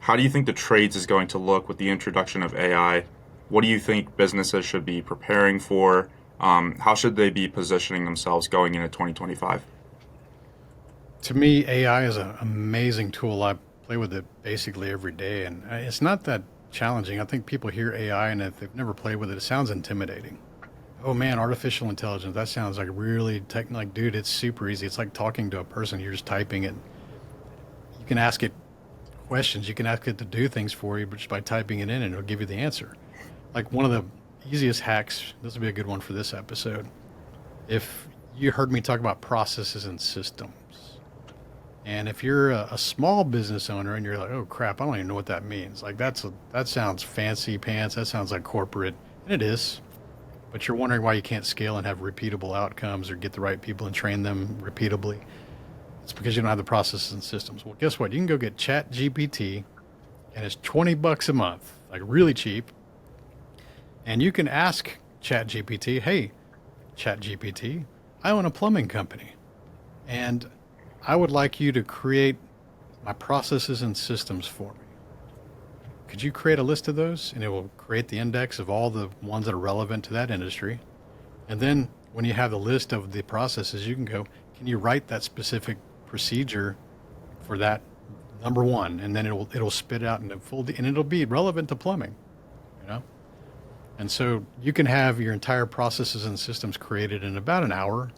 how do you think the trades is going to look with the introduction of AI? What do you think businesses should be preparing for? How should they be positioning themselves going into 2025? To me, AI is an amazing tool. I play with it basically every day, and it's not that challenging. I think people hear AI, and if they've never played with it, it sounds intimidating. Oh man, artificial intelligence, that sounds like really like, dude, it's super easy. It's like talking to a person. You're just typing it. You can ask it questions. You can ask it to do things for you just by typing it in, and it'll give you the answer. Like one of the easiest hacks, this will be a good one for this episode. If you heard me talk about processes and systems, and if you're a small business owner and you're like, oh crap, I don't even know what that means. Like that sounds fancy pants. That sounds like corporate. And it is. But you're wondering why you can't scale and have repeatable outcomes or get the right people and train them repeatably. It's because you don't have the processes and systems. Well, guess what? You can go get Chat GPT and it's $20 a month, like really cheap. And you can ask ChatGPT, hey, ChatGPT, I own a plumbing company and I would like you to create my processes and systems for me. Could you create a list of those? And it will create the index of all the ones that are relevant to that industry. And then when you have the list of the processes, you can go, can you write that specific procedure for that number one? And then it'll spit out in a full, and it'll be relevant to plumbing, you know? And so you can have your entire processes and systems created in about an hour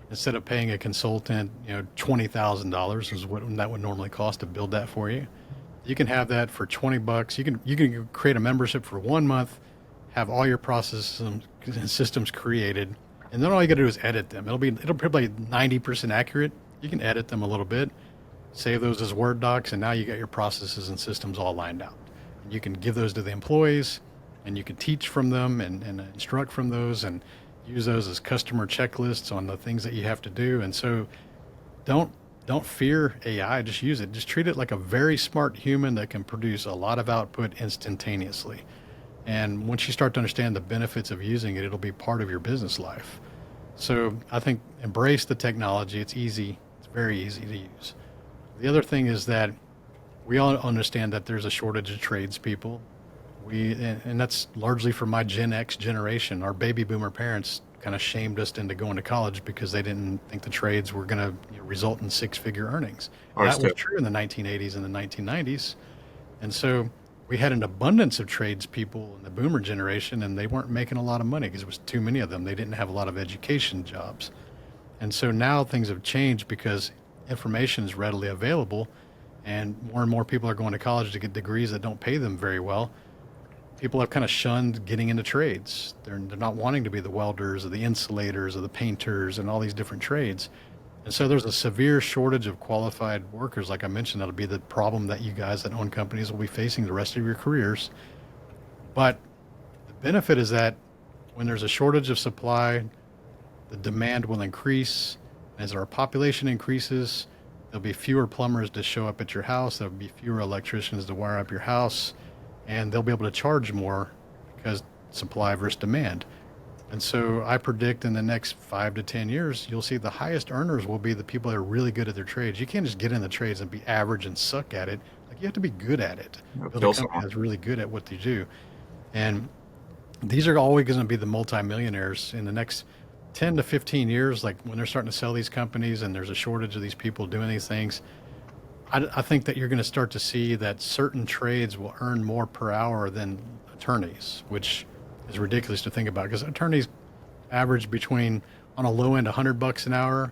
instead of paying a consultant, $20,000 is what that would normally cost to build that for you. You can have that for $20. You can create a membership for 1 month, have all your processes and systems created, and then all you got to do is edit them. It'll probably 90% accurate. You can edit them a little bit, save those as Word docs, and now you got your processes and systems all lined out. And you can give those to the employees, and you can teach from them and instruct from those, and use those as customer checklists on the things that you have to do. And so don't fear AI, just use it. Just treat it like a very smart human that can produce a lot of output instantaneously. And once you start to understand the benefits of using it, it'll be part of your business life. So I think embrace the technology. It's easy. It's very easy to use. The other thing is that we all understand that there's a shortage of tradespeople. And that's largely for my Gen X generation. Our baby boomer parents kind of shamed us into going to college because they didn't think the trades were going to result in six-figure earnings. That was true in the 1980s and the 1990s. And so we had an abundance of tradespeople in the boomer generation, and they weren't making a lot of money because there was too many of them. They didn't have a lot of education jobs. And so now things have changed because information is readily available, and more people are going to college to get degrees that don't pay them very well. People have kind of shunned getting into trades. They're not wanting to be the welders or the insulators or the painters and all these different trades. And so there's a severe shortage of qualified workers. Like I mentioned, that'll be the problem that you guys that own companies will be facing the rest of your careers. But the benefit is that when there's a shortage of supply, the demand will increase. As our population increases, there'll be fewer plumbers to show up at your house. There'll be fewer electricians to wire up your house. And they'll be able to charge more because supply versus demand. And so I predict in the next 5 to 10 years, you'll see the highest earners will be the people that are really good at their trades. You can't just get in the trades and be average and suck at it. Like, you have to be good at it. Build a company that's really good at what they do. And these are always going to be the multimillionaires in the next 10 to 15 years. Like when they're starting to sell these companies and there's a shortage of these people doing these things, I think that you're going to start to see that certain trades will earn more per hour than attorneys, which is ridiculous to think about because attorneys average between, on a low end, $100 an hour,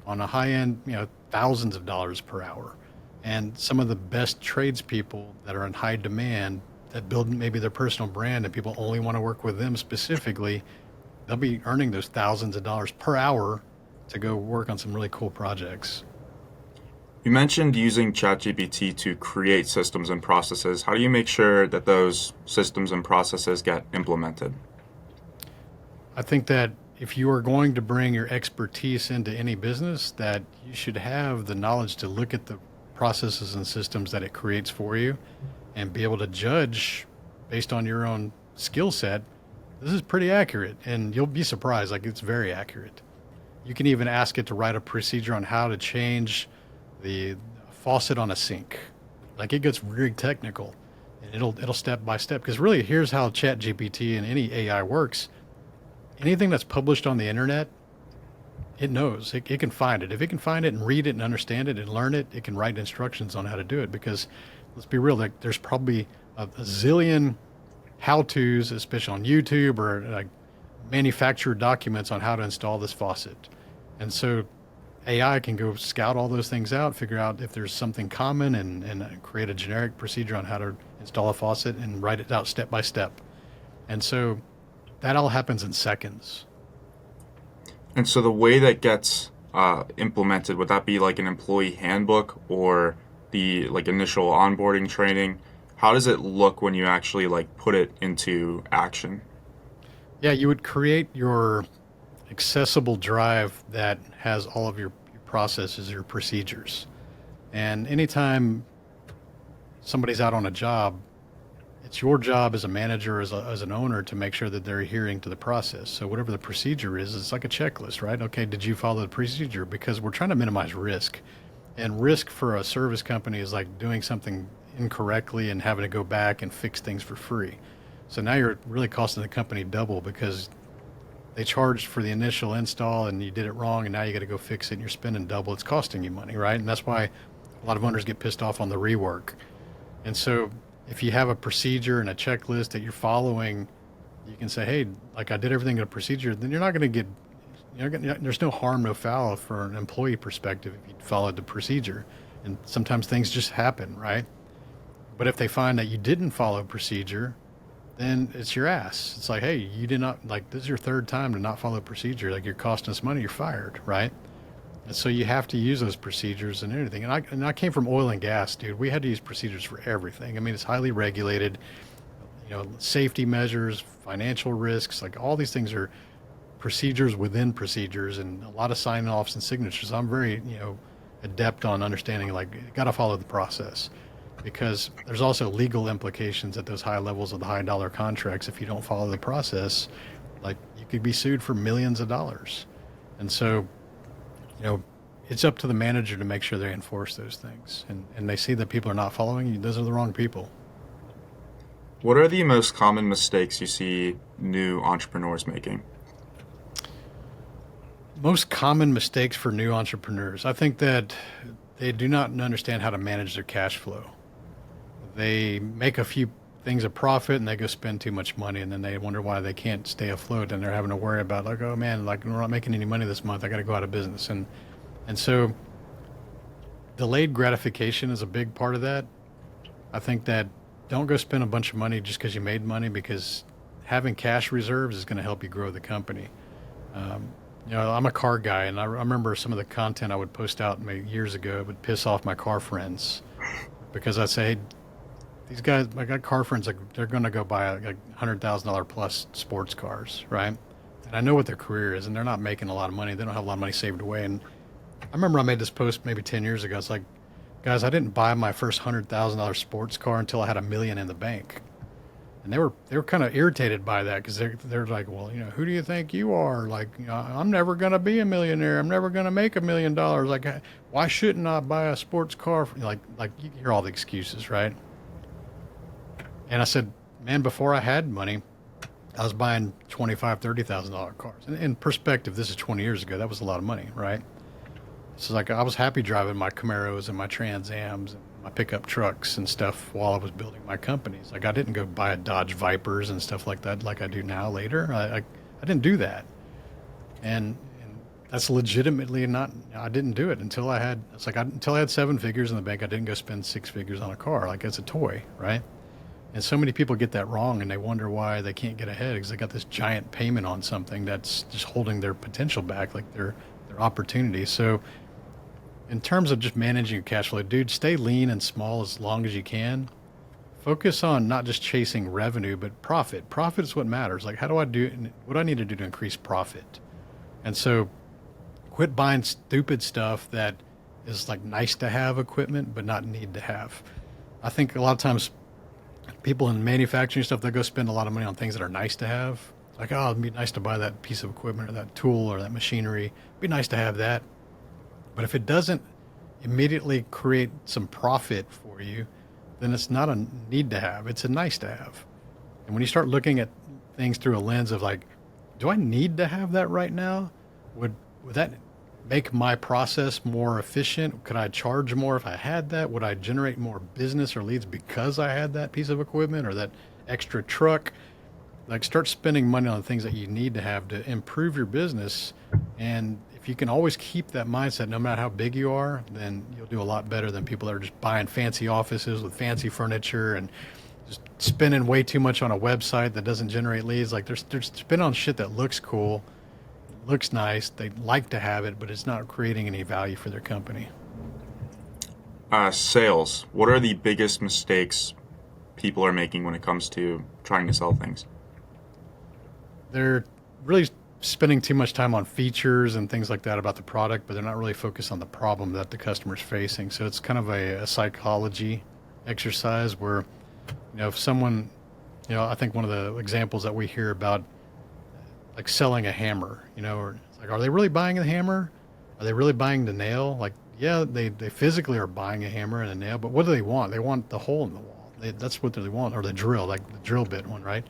on a high end, thousands of dollars per hour. And some of the best tradespeople that are in high demand that build maybe their personal brand and people only want to work with them specifically, they'll be earning those thousands of dollars per hour to go work on some really cool projects. You mentioned using ChatGPT to create systems and processes. How do you make sure that those systems and processes get implemented? I think that if you are going to bring your expertise into any business, that you should have the knowledge to look at the processes and systems that it creates for you and be able to judge based on your own skill set. This is pretty accurate, and you'll be surprised. Like, it's very accurate. You can even ask it to write a procedure on how to change the faucet on a sink. Like, it gets really technical, and it'll step by step. Because really, here's how ChatGPT and any AI works. Anything that's published on the internet, it knows. It can find it. If it can find it and read it and understand it and learn it, it can write instructions on how to do it. Because let's be real, like, there's probably a zillion how-tos, especially on YouTube, or like manufacturer documents on how to install this faucet. And so AI can go scout all those things out, figure out if there's something common, and create a generic procedure on how to install a faucet and write it out step by step. And so that all happens in seconds. And so the way that gets implemented, would that be like an employee handbook or the like initial onboarding training? How does it look when you actually like put it into action? Yeah, you would create your accessible drive that has all of your processes, your procedures. And anytime somebody's out on a job, it's your job as a manager, as an owner, to make sure that they're adhering to the process. So whatever the procedure is, it's like a checklist, right? Okay, did you follow the procedure? Because we're trying to minimize risk. And risk for a service company is like doing something incorrectly and having to go back and fix things for free. So now you're really costing the company double because they charged for the initial install and you did it wrong, and now you got to go fix it and you're spending double. It's costing you money, right? And that's why a lot of owners get pissed off on the rework. And so if you have a procedure and a checklist that you're following, you can say, hey, like I did everything in a procedure, then you're not going to get, there's no harm, no foul for an employee perspective if you followed the procedure. And sometimes things just happen, right? But if they find that you didn't follow procedure, then it's your ass. It's like, hey, you did not, like, this is your third time to not follow procedure. Like, you're costing us money, you're fired, right? And so you have to use those procedures and everything. And I came from oil and gas, dude. We had to use procedures for everything. I mean, it's highly regulated, safety measures, financial risks, like all these things are procedures within procedures, and a lot of sign-offs and signatures. I'm very, adept on understanding, like, you got to follow the process, because there's also legal implications at those high levels of the high dollar contracts. If you don't follow the process, like, you could be sued for millions of dollars. And so, it's up to the manager to make sure they enforce those things, and they see that people are not following you. Those are the wrong people. What are the most common mistakes you see new entrepreneurs making? Most common mistakes for new entrepreneurs, I think that they do not understand how to manage their cash flow. They make a few things a profit and they go spend too much money, and then they wonder why they can't stay afloat, and they're having to worry about, like, oh man, like, we're not making any money this month, I got to go out of business. And so delayed gratification is a big part of that. I think that don't go spend a bunch of money just because you made money, because having cash reserves is going to help you grow the company. I'm a car guy, and I remember some of the content I would post out maybe years ago would piss off my car friends, because I'd say, hey, these guys, I got car friends, like, they're going to go buy like $100,000 plus sports cars, right? And I know what their career is, and they're not making a lot of money. They don't have a lot of money saved away. And I remember I made this post maybe 10 years ago. It's like, guys, I didn't buy my first $100,000 sports car until I had $1 million in the bank. And they were kind of irritated by that, because they're like, well, who do you think you are? Like, I'm never going to be a millionaire. I'm never going to make $1 million. Like, why shouldn't I buy a sports car? Like you hear all the excuses, right? And I said, man, before I had money, I was buying $25,000, $30,000 cars. And in perspective, this is 20 years ago. That was a lot of money, right? So, like, I was happy driving my Camaros and my Trans Ams and my pickup trucks and stuff while I was building my companies. Like, I didn't go buy a Dodge Vipers and stuff like that like I do now later. I didn't do that. And that's legitimately not, I didn't do it until until I had 7 figures in the bank. I didn't go spend 6 figures on a car like it's a toy, right? And so many people get that wrong, and they wonder why they can't get ahead, because they got this giant payment on something that's just holding their potential back, like their opportunity. So in terms of just managing your cash flow, dude, stay lean and small as long as you can. Focus on not just chasing revenue, but profit. Profit is what matters. Like, what do I need to do to increase profit? And so quit buying stupid stuff that is like nice to have equipment, but not need to have. I think a lot of times people in manufacturing stuff, they go spend a lot of money on things that are nice to have. Like, oh, it'd be nice to buy that piece of equipment or that tool or that machinery. It'd be nice to have that. But if it doesn't immediately create some profit for you, then it's not a need to have. It's a nice to have. And when you start looking at things through a lens of, like, do I need to have that right now? Would that make my process more efficient? Could I charge more if I had that? Would I generate more business or leads because I had that piece of equipment or that extra truck? Like, start spending money on things that you need to have to improve your business. And if you can always keep that mindset, no matter how big you are, then you'll do a lot better than people that are just buying fancy offices with fancy furniture and just spending way too much on a website that doesn't generate leads. Like, they're spending on shit that looks cool, looks nice. They like to have it, but it's not creating any value for their company. Sales. What are the biggest mistakes people are making when it comes to trying to sell things? They're really spending too much time on features and things like that about the product, but they're not really focused on the problem that the customer's facing. So it's kind of a psychology exercise where, if someone, I think one of the examples that we hear about, like selling a hammer, or it's like, are they really buying the hammer? Are they really buying the nail? Like, yeah, they physically are buying a hammer and a nail, but what do they want? They want the hole in the wall. That's what they want, or the drill, like the drill bit one, right?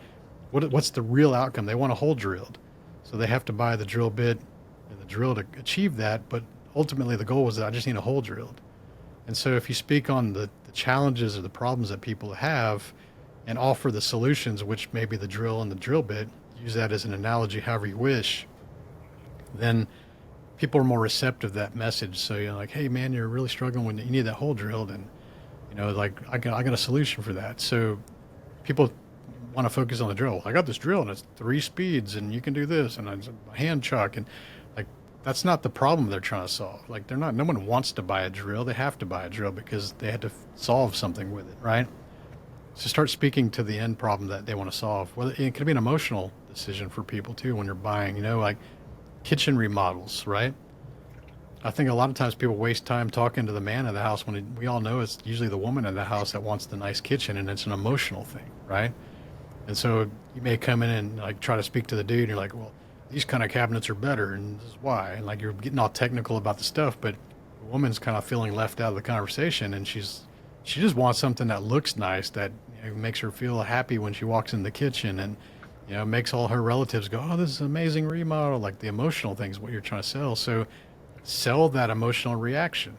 What's the real outcome? They want a hole drilled. So they have to buy the drill bit and the drill to achieve that, but ultimately the goal is that I just need a hole drilled. And so if you speak on the challenges or the problems that people have and offer the solutions, which may be the drill and the drill bit, use that as an analogy however you wish, then people are more receptive to that message. So you're like, hey man, you're really struggling when you need that hole drilled, and like I got a solution for that. So people want to focus on the drill. I got this drill and it's 3 speeds and you can do this and it's a hand chuck, and like that's not the problem they're trying to solve. Like no one wants to buy a drill. They have to buy a drill because they had to solve something with it, right? So start speaking to the end problem that they want to solve. Well, it could be an emotional decision for people too when you're buying, like kitchen remodels, right? I think a lot of times people waste time talking to the man of the house when we all know it's usually the woman in the house that wants the nice kitchen, and it's an emotional thing, right? And so you may come in and like try to speak to the dude and you're like, well, these kind of cabinets are better and this is why. And like you're getting all technical about the stuff, but the woman's kind of feeling left out of the conversation, and she just wants something that looks nice, that makes her feel happy when she walks in the kitchen, and makes all her relatives go, oh, this is an amazing remodel. Like the emotional thing is what you're trying to sell. So sell that emotional reaction,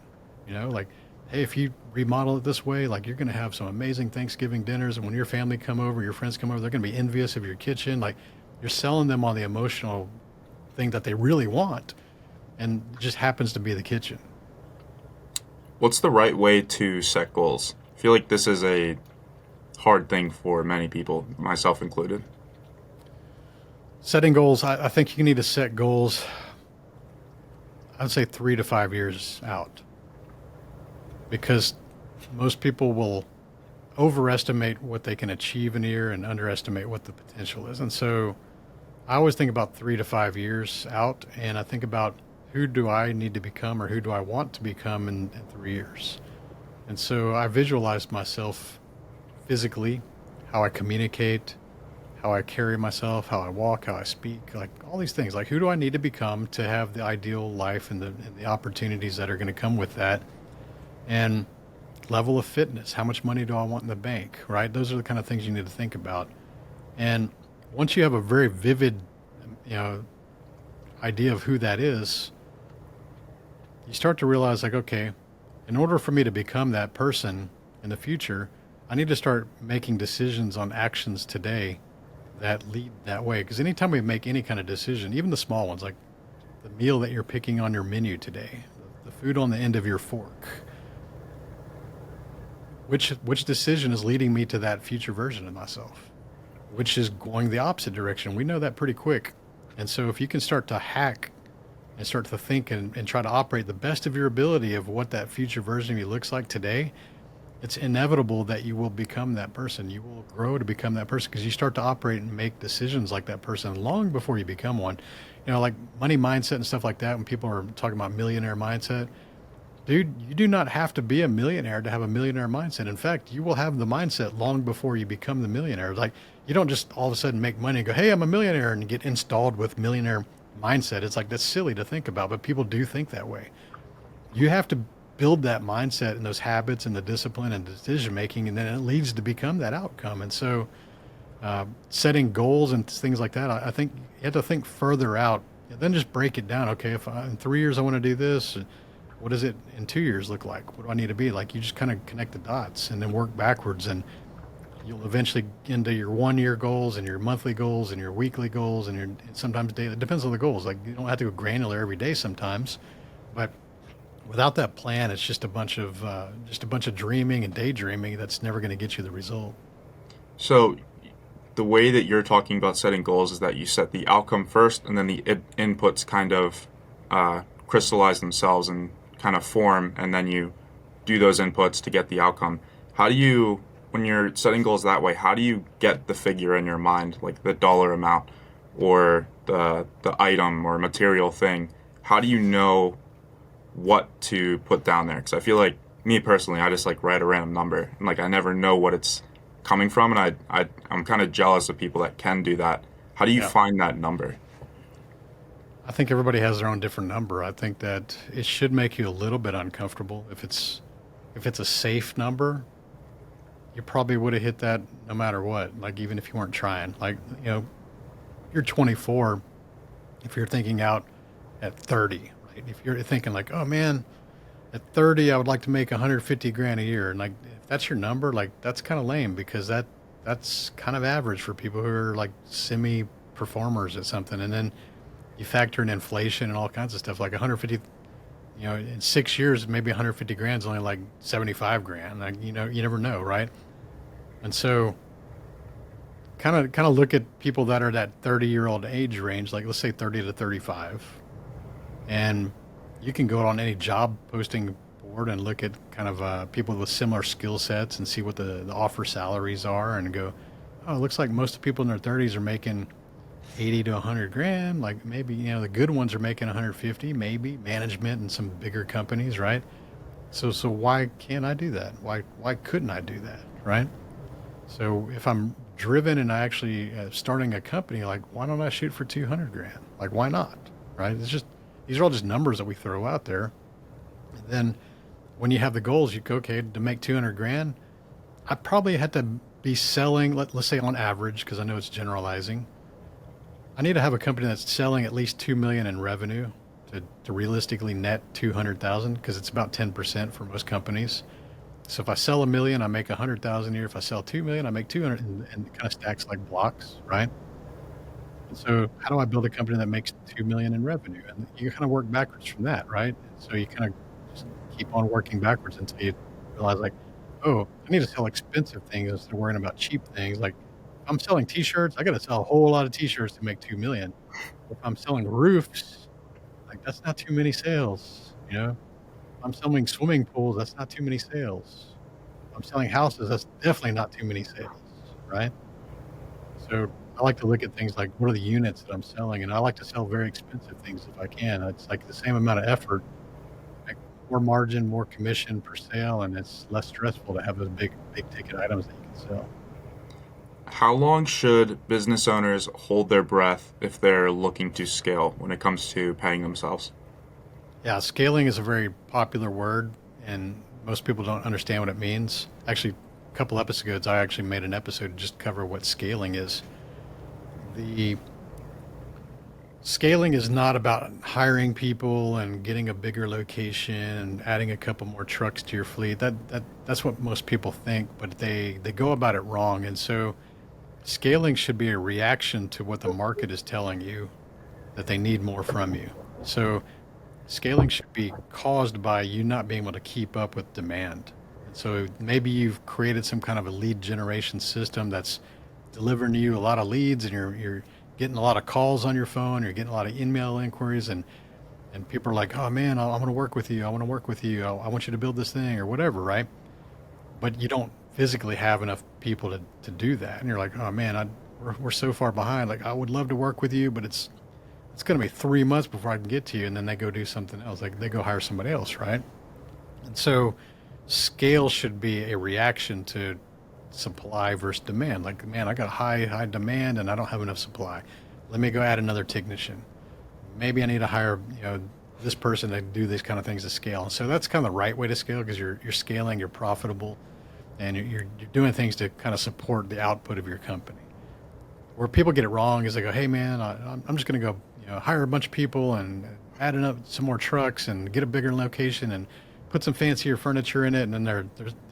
like, hey, if you remodel it this way, like you're going to have some amazing Thanksgiving dinners, and when your family come over, your friends come over, they're going to be envious of your kitchen. Like you're selling them on the emotional thing that they really want, and it just happens to be the kitchen. What's the right way to set goals? I feel like this is a hard thing for many people, myself included. Setting goals, I think you need to set goals, I'd say 3 to 5 years out, because most people will overestimate what they can achieve in a year and underestimate what the potential is. And so I always think about 3 to 5 years out, and I think about who do I need to become or who do I want to become in 3 years. And so I visualize myself physically, how I communicate, how I carry myself, how I walk, how I speak, like all these things. Like who do I need to become to have the ideal life and the opportunities that are going to come with that? And level of fitness, how much money do I want in the bank, right? Those are the kind of things you need to think about. And once you have a very vivid, idea of who that is, you start to realize like, okay, in order for me to become that person in the future, I need to start making decisions on actions today that lead that way. Because anytime we make any kind of decision, even the small ones, like the meal that you're picking on your menu today, the food on the end of your fork, which decision is leading me to that future version of myself, which is going the opposite direction. We know that pretty quick. And so if you can start to hack and start to think and try to operate the best of your ability of what that future version of you looks like today, it's inevitable that you will become that person. You will grow to become that person because you start to operate and make decisions like that person long before you become one. Like money mindset and stuff like that. When people are talking about millionaire mindset, dude, you do not have to be a millionaire to have a millionaire mindset. In fact, you will have the mindset long before you become the millionaire. Like you don't just all of a sudden make money and go, hey, I'm a millionaire, and get installed with millionaire mindset. It's like, that's silly to think about, but people do think that way. You have to build that mindset and those habits and the discipline and decision making, and then it leads to become that outcome. And so setting goals and things like that, I think you have to think further out, then just break it down. Okay, if in 3 years I want to do this, what does it in 2 years look like? What do I need to be? Like you just kind of connect the dots and then work backwards, and you'll eventually get into your 1 year goals and your monthly goals and your weekly goals and your sometimes daily. It depends on the goals. Like you don't have to go granular every day sometimes, but without that plan, it's just a bunch of dreaming and daydreaming that's never going to get you the result. So the way that you're talking about setting goals is that you set the outcome first, and then the inputs kind of crystallize themselves and kind of form, and then you do those inputs to get the outcome. How do you, when you're setting goals that way, how do you get the figure in your mind, like the dollar amount or the item or material thing? How do you know what to put down there? Because I feel like me personally, I just like write a random number, and like I never know what it's coming from, and I'm kind of jealous of people that can do that. How do you Yeah. find that number? I think everybody has their own different number. I think that it should make you a little bit uncomfortable. If it's a safe number, you probably would have hit that no matter what. Like even if you weren't trying. Like, you're 24, if you're thinking out at 30, right? If you're thinking like, oh man, at 30 I would like to make 150 grand a year. And like if that's your number, like that's kind of lame because that's kind of average for people who are like semi performers at something. And then you factor in inflation and all kinds of stuff like 150, in 6 years, maybe 150 grand is only like 75 grand. Like, you never know, right? And so kind of look at people that are that 30-year-old age range, like let's say 30 to 35. And you can go on any job posting board and look at kind of people with similar skill sets and see what the offer salaries are and go, oh, it looks like most of the people in their 30s are making 80 to 100 grand. Like maybe, the good ones are making 150, maybe management in some bigger companies, right? So why can't I do that? Why couldn't I do that, right? So if I'm driven and I actually starting a company, like why don't I shoot for 200 grand? Like why not, right? It's just these are all just numbers that we throw out there. And then when you have the goals, you go, okay, to make 200 grand, I probably had to be selling, let's say on average, because I know it's generalizing. I need to have a company that's selling at least 2 million in revenue to realistically net 200,000 because it's about 10% for most companies. So if I sell a million, I make 100,000 a year. If I sell 2 million, I make 200, and it kind of stacks like blocks, right? And so how do I build a company that makes 2 million in revenue? And you kind of work backwards from that, right? And so you kind of just keep on working backwards until you realize like, oh, I need to sell expensive things instead of worrying about cheap things. Like if I'm selling t-shirts, I got to sell a whole lot of t-shirts to make 2 million. If I'm selling roofs, like that's not too many sales. If I'm selling swimming pools, that's not too many sales. If I'm selling houses, that's definitely not too many sales, right? So I like to look at things like what are the units that I'm selling, and I like to sell very expensive things if I can. It's like the same amount of effort, like more margin, more commission per sale, and it's less stressful to have those big ticket items that you can sell. How long should business owners hold their breath if they're looking to scale when it comes to paying themselves? Yeah, scaling is a very popular word, and most people don't understand what it means. Actually, a couple episodes ago, I actually made an episode to just cover what scaling is. The scaling is not about hiring people and getting a bigger location and adding a couple more trucks to your fleet. That's what most people think, but they go about it wrong. And so scaling should be a reaction to what the market is telling you that they need more from you. So scaling should be caused by you not being able to keep up with demand. And so maybe you've created some kind of a lead generation system that's delivering you a lot of leads and you're getting a lot of calls on your phone, you're getting a lot of email inquiries and people are like, "Oh man, I want to work with you. I want to work with you. I want you to build this thing or whatever," right? But you don't physically have enough people to do that. And you're like, "Oh man, we're so far behind. Like I would love to work with you, but it's going to be 3 months before I can get to you." And then they go do something else. Like they go hire somebody else, right? And so scale should be a reaction to supply versus demand. Like, man, I got high demand and I don't have enough supply. Let me go add another technician. Maybe I need to hire, this person to do these kind of things to scale. And so that's kind of the right way to scale because you're scaling, you're profitable, and you're doing things to kind of support the output of your company. Where people get it wrong is they go, "Hey man, I'm just going to go, hire a bunch of people and add up some more trucks and get a bigger location and put some fancier furniture in it," and then their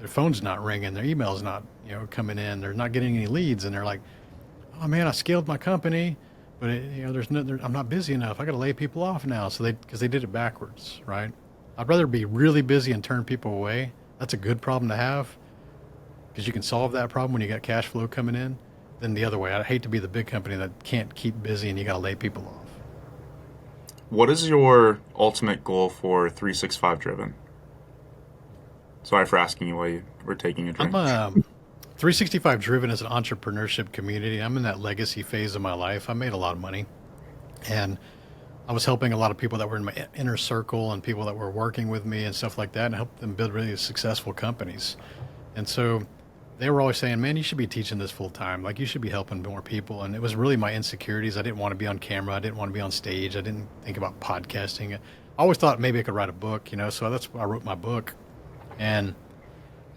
phone's not ringing, their email's not coming in, they're not getting any leads, and they're like, "Oh man, I scaled my company, but I'm not busy enough. I got to lay people off now." So because they did it backwards, right? I'd rather be really busy and turn people away. That's a good problem to have because you can solve that problem when you got cash flow coming in. Than the other way. I'd hate to be the big company that can't keep busy and you got to lay people off. What is your ultimate goal for 365 Driven? Sorry for asking you while you were taking a drink. I'm 365 Driven as an entrepreneurship community. I'm in that legacy phase of my life. I made a lot of money, and I was helping a lot of people that were in my inner circle and people that were working with me and stuff like that, and helped them build really successful companies. And so they were always saying, man, you should be teaching this full time. Like, you should be helping more people. And it was really my insecurities. I didn't want to be on camera. I didn't want to be on stage. I didn't think about podcasting. I always thought maybe I could write a book, so that's why I wrote my book. And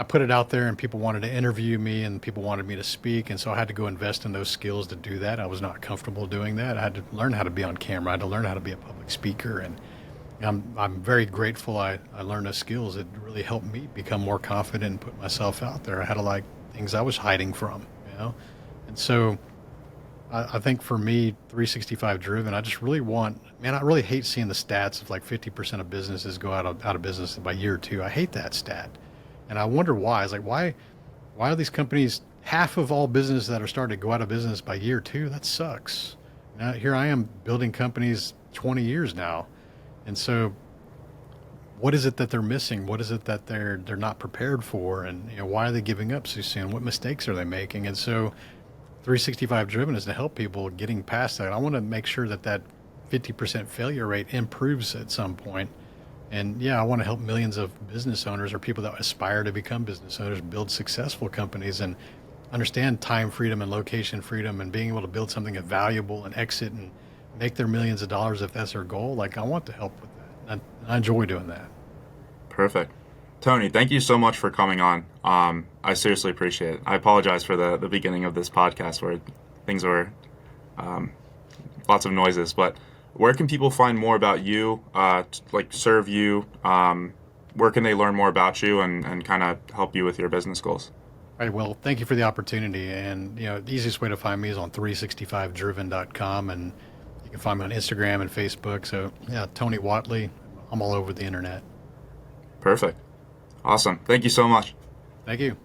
I put it out there, and people wanted to interview me, and people wanted me to speak. And so I had to go invest in those skills to do that. I was not comfortable doing that. I had to learn how to be on camera. I had to learn how to be a public speaker. And I'm very grateful I learned those skills. It really helped me become more confident and put myself out there. I had a lot of things I was hiding from. And so I think for me, 365 driven, I just really I really hate seeing the stats of like 50% of businesses go out of business by year two. I hate that stat. And I wonder why. It's like, why are these companies, half of all businesses that are starting to go out of business by year two? That sucks. Now, here I am building companies 20 years now. And so what is it that they're missing? What is it that they're not prepared for? And why are they giving up so soon? What mistakes are they making? And so 365 driven is to help people getting past that. I want to make sure that 50% failure rate improves at some point. And I want to help millions of business owners or people that aspire to become business owners build successful companies and understand time freedom and location freedom and being able to build something that's valuable and exit and make their millions of dollars if that's their goal. Like, I want to help with that. I enjoy doing that. Perfect. Tony, thank you so much for coming on. I seriously appreciate it. I apologize for the beginning of this podcast where things were lots of noises, but where can people find more about you, serve you? Where can they learn more about you and kind of help you with your business goals? All right. Well, thank you for the opportunity. And, the easiest way to find me is on 365driven.com. And you can find me on Instagram and Facebook. So, Tony Watley. I'm all over the internet. Perfect. Awesome. Thank you so much. Thank you.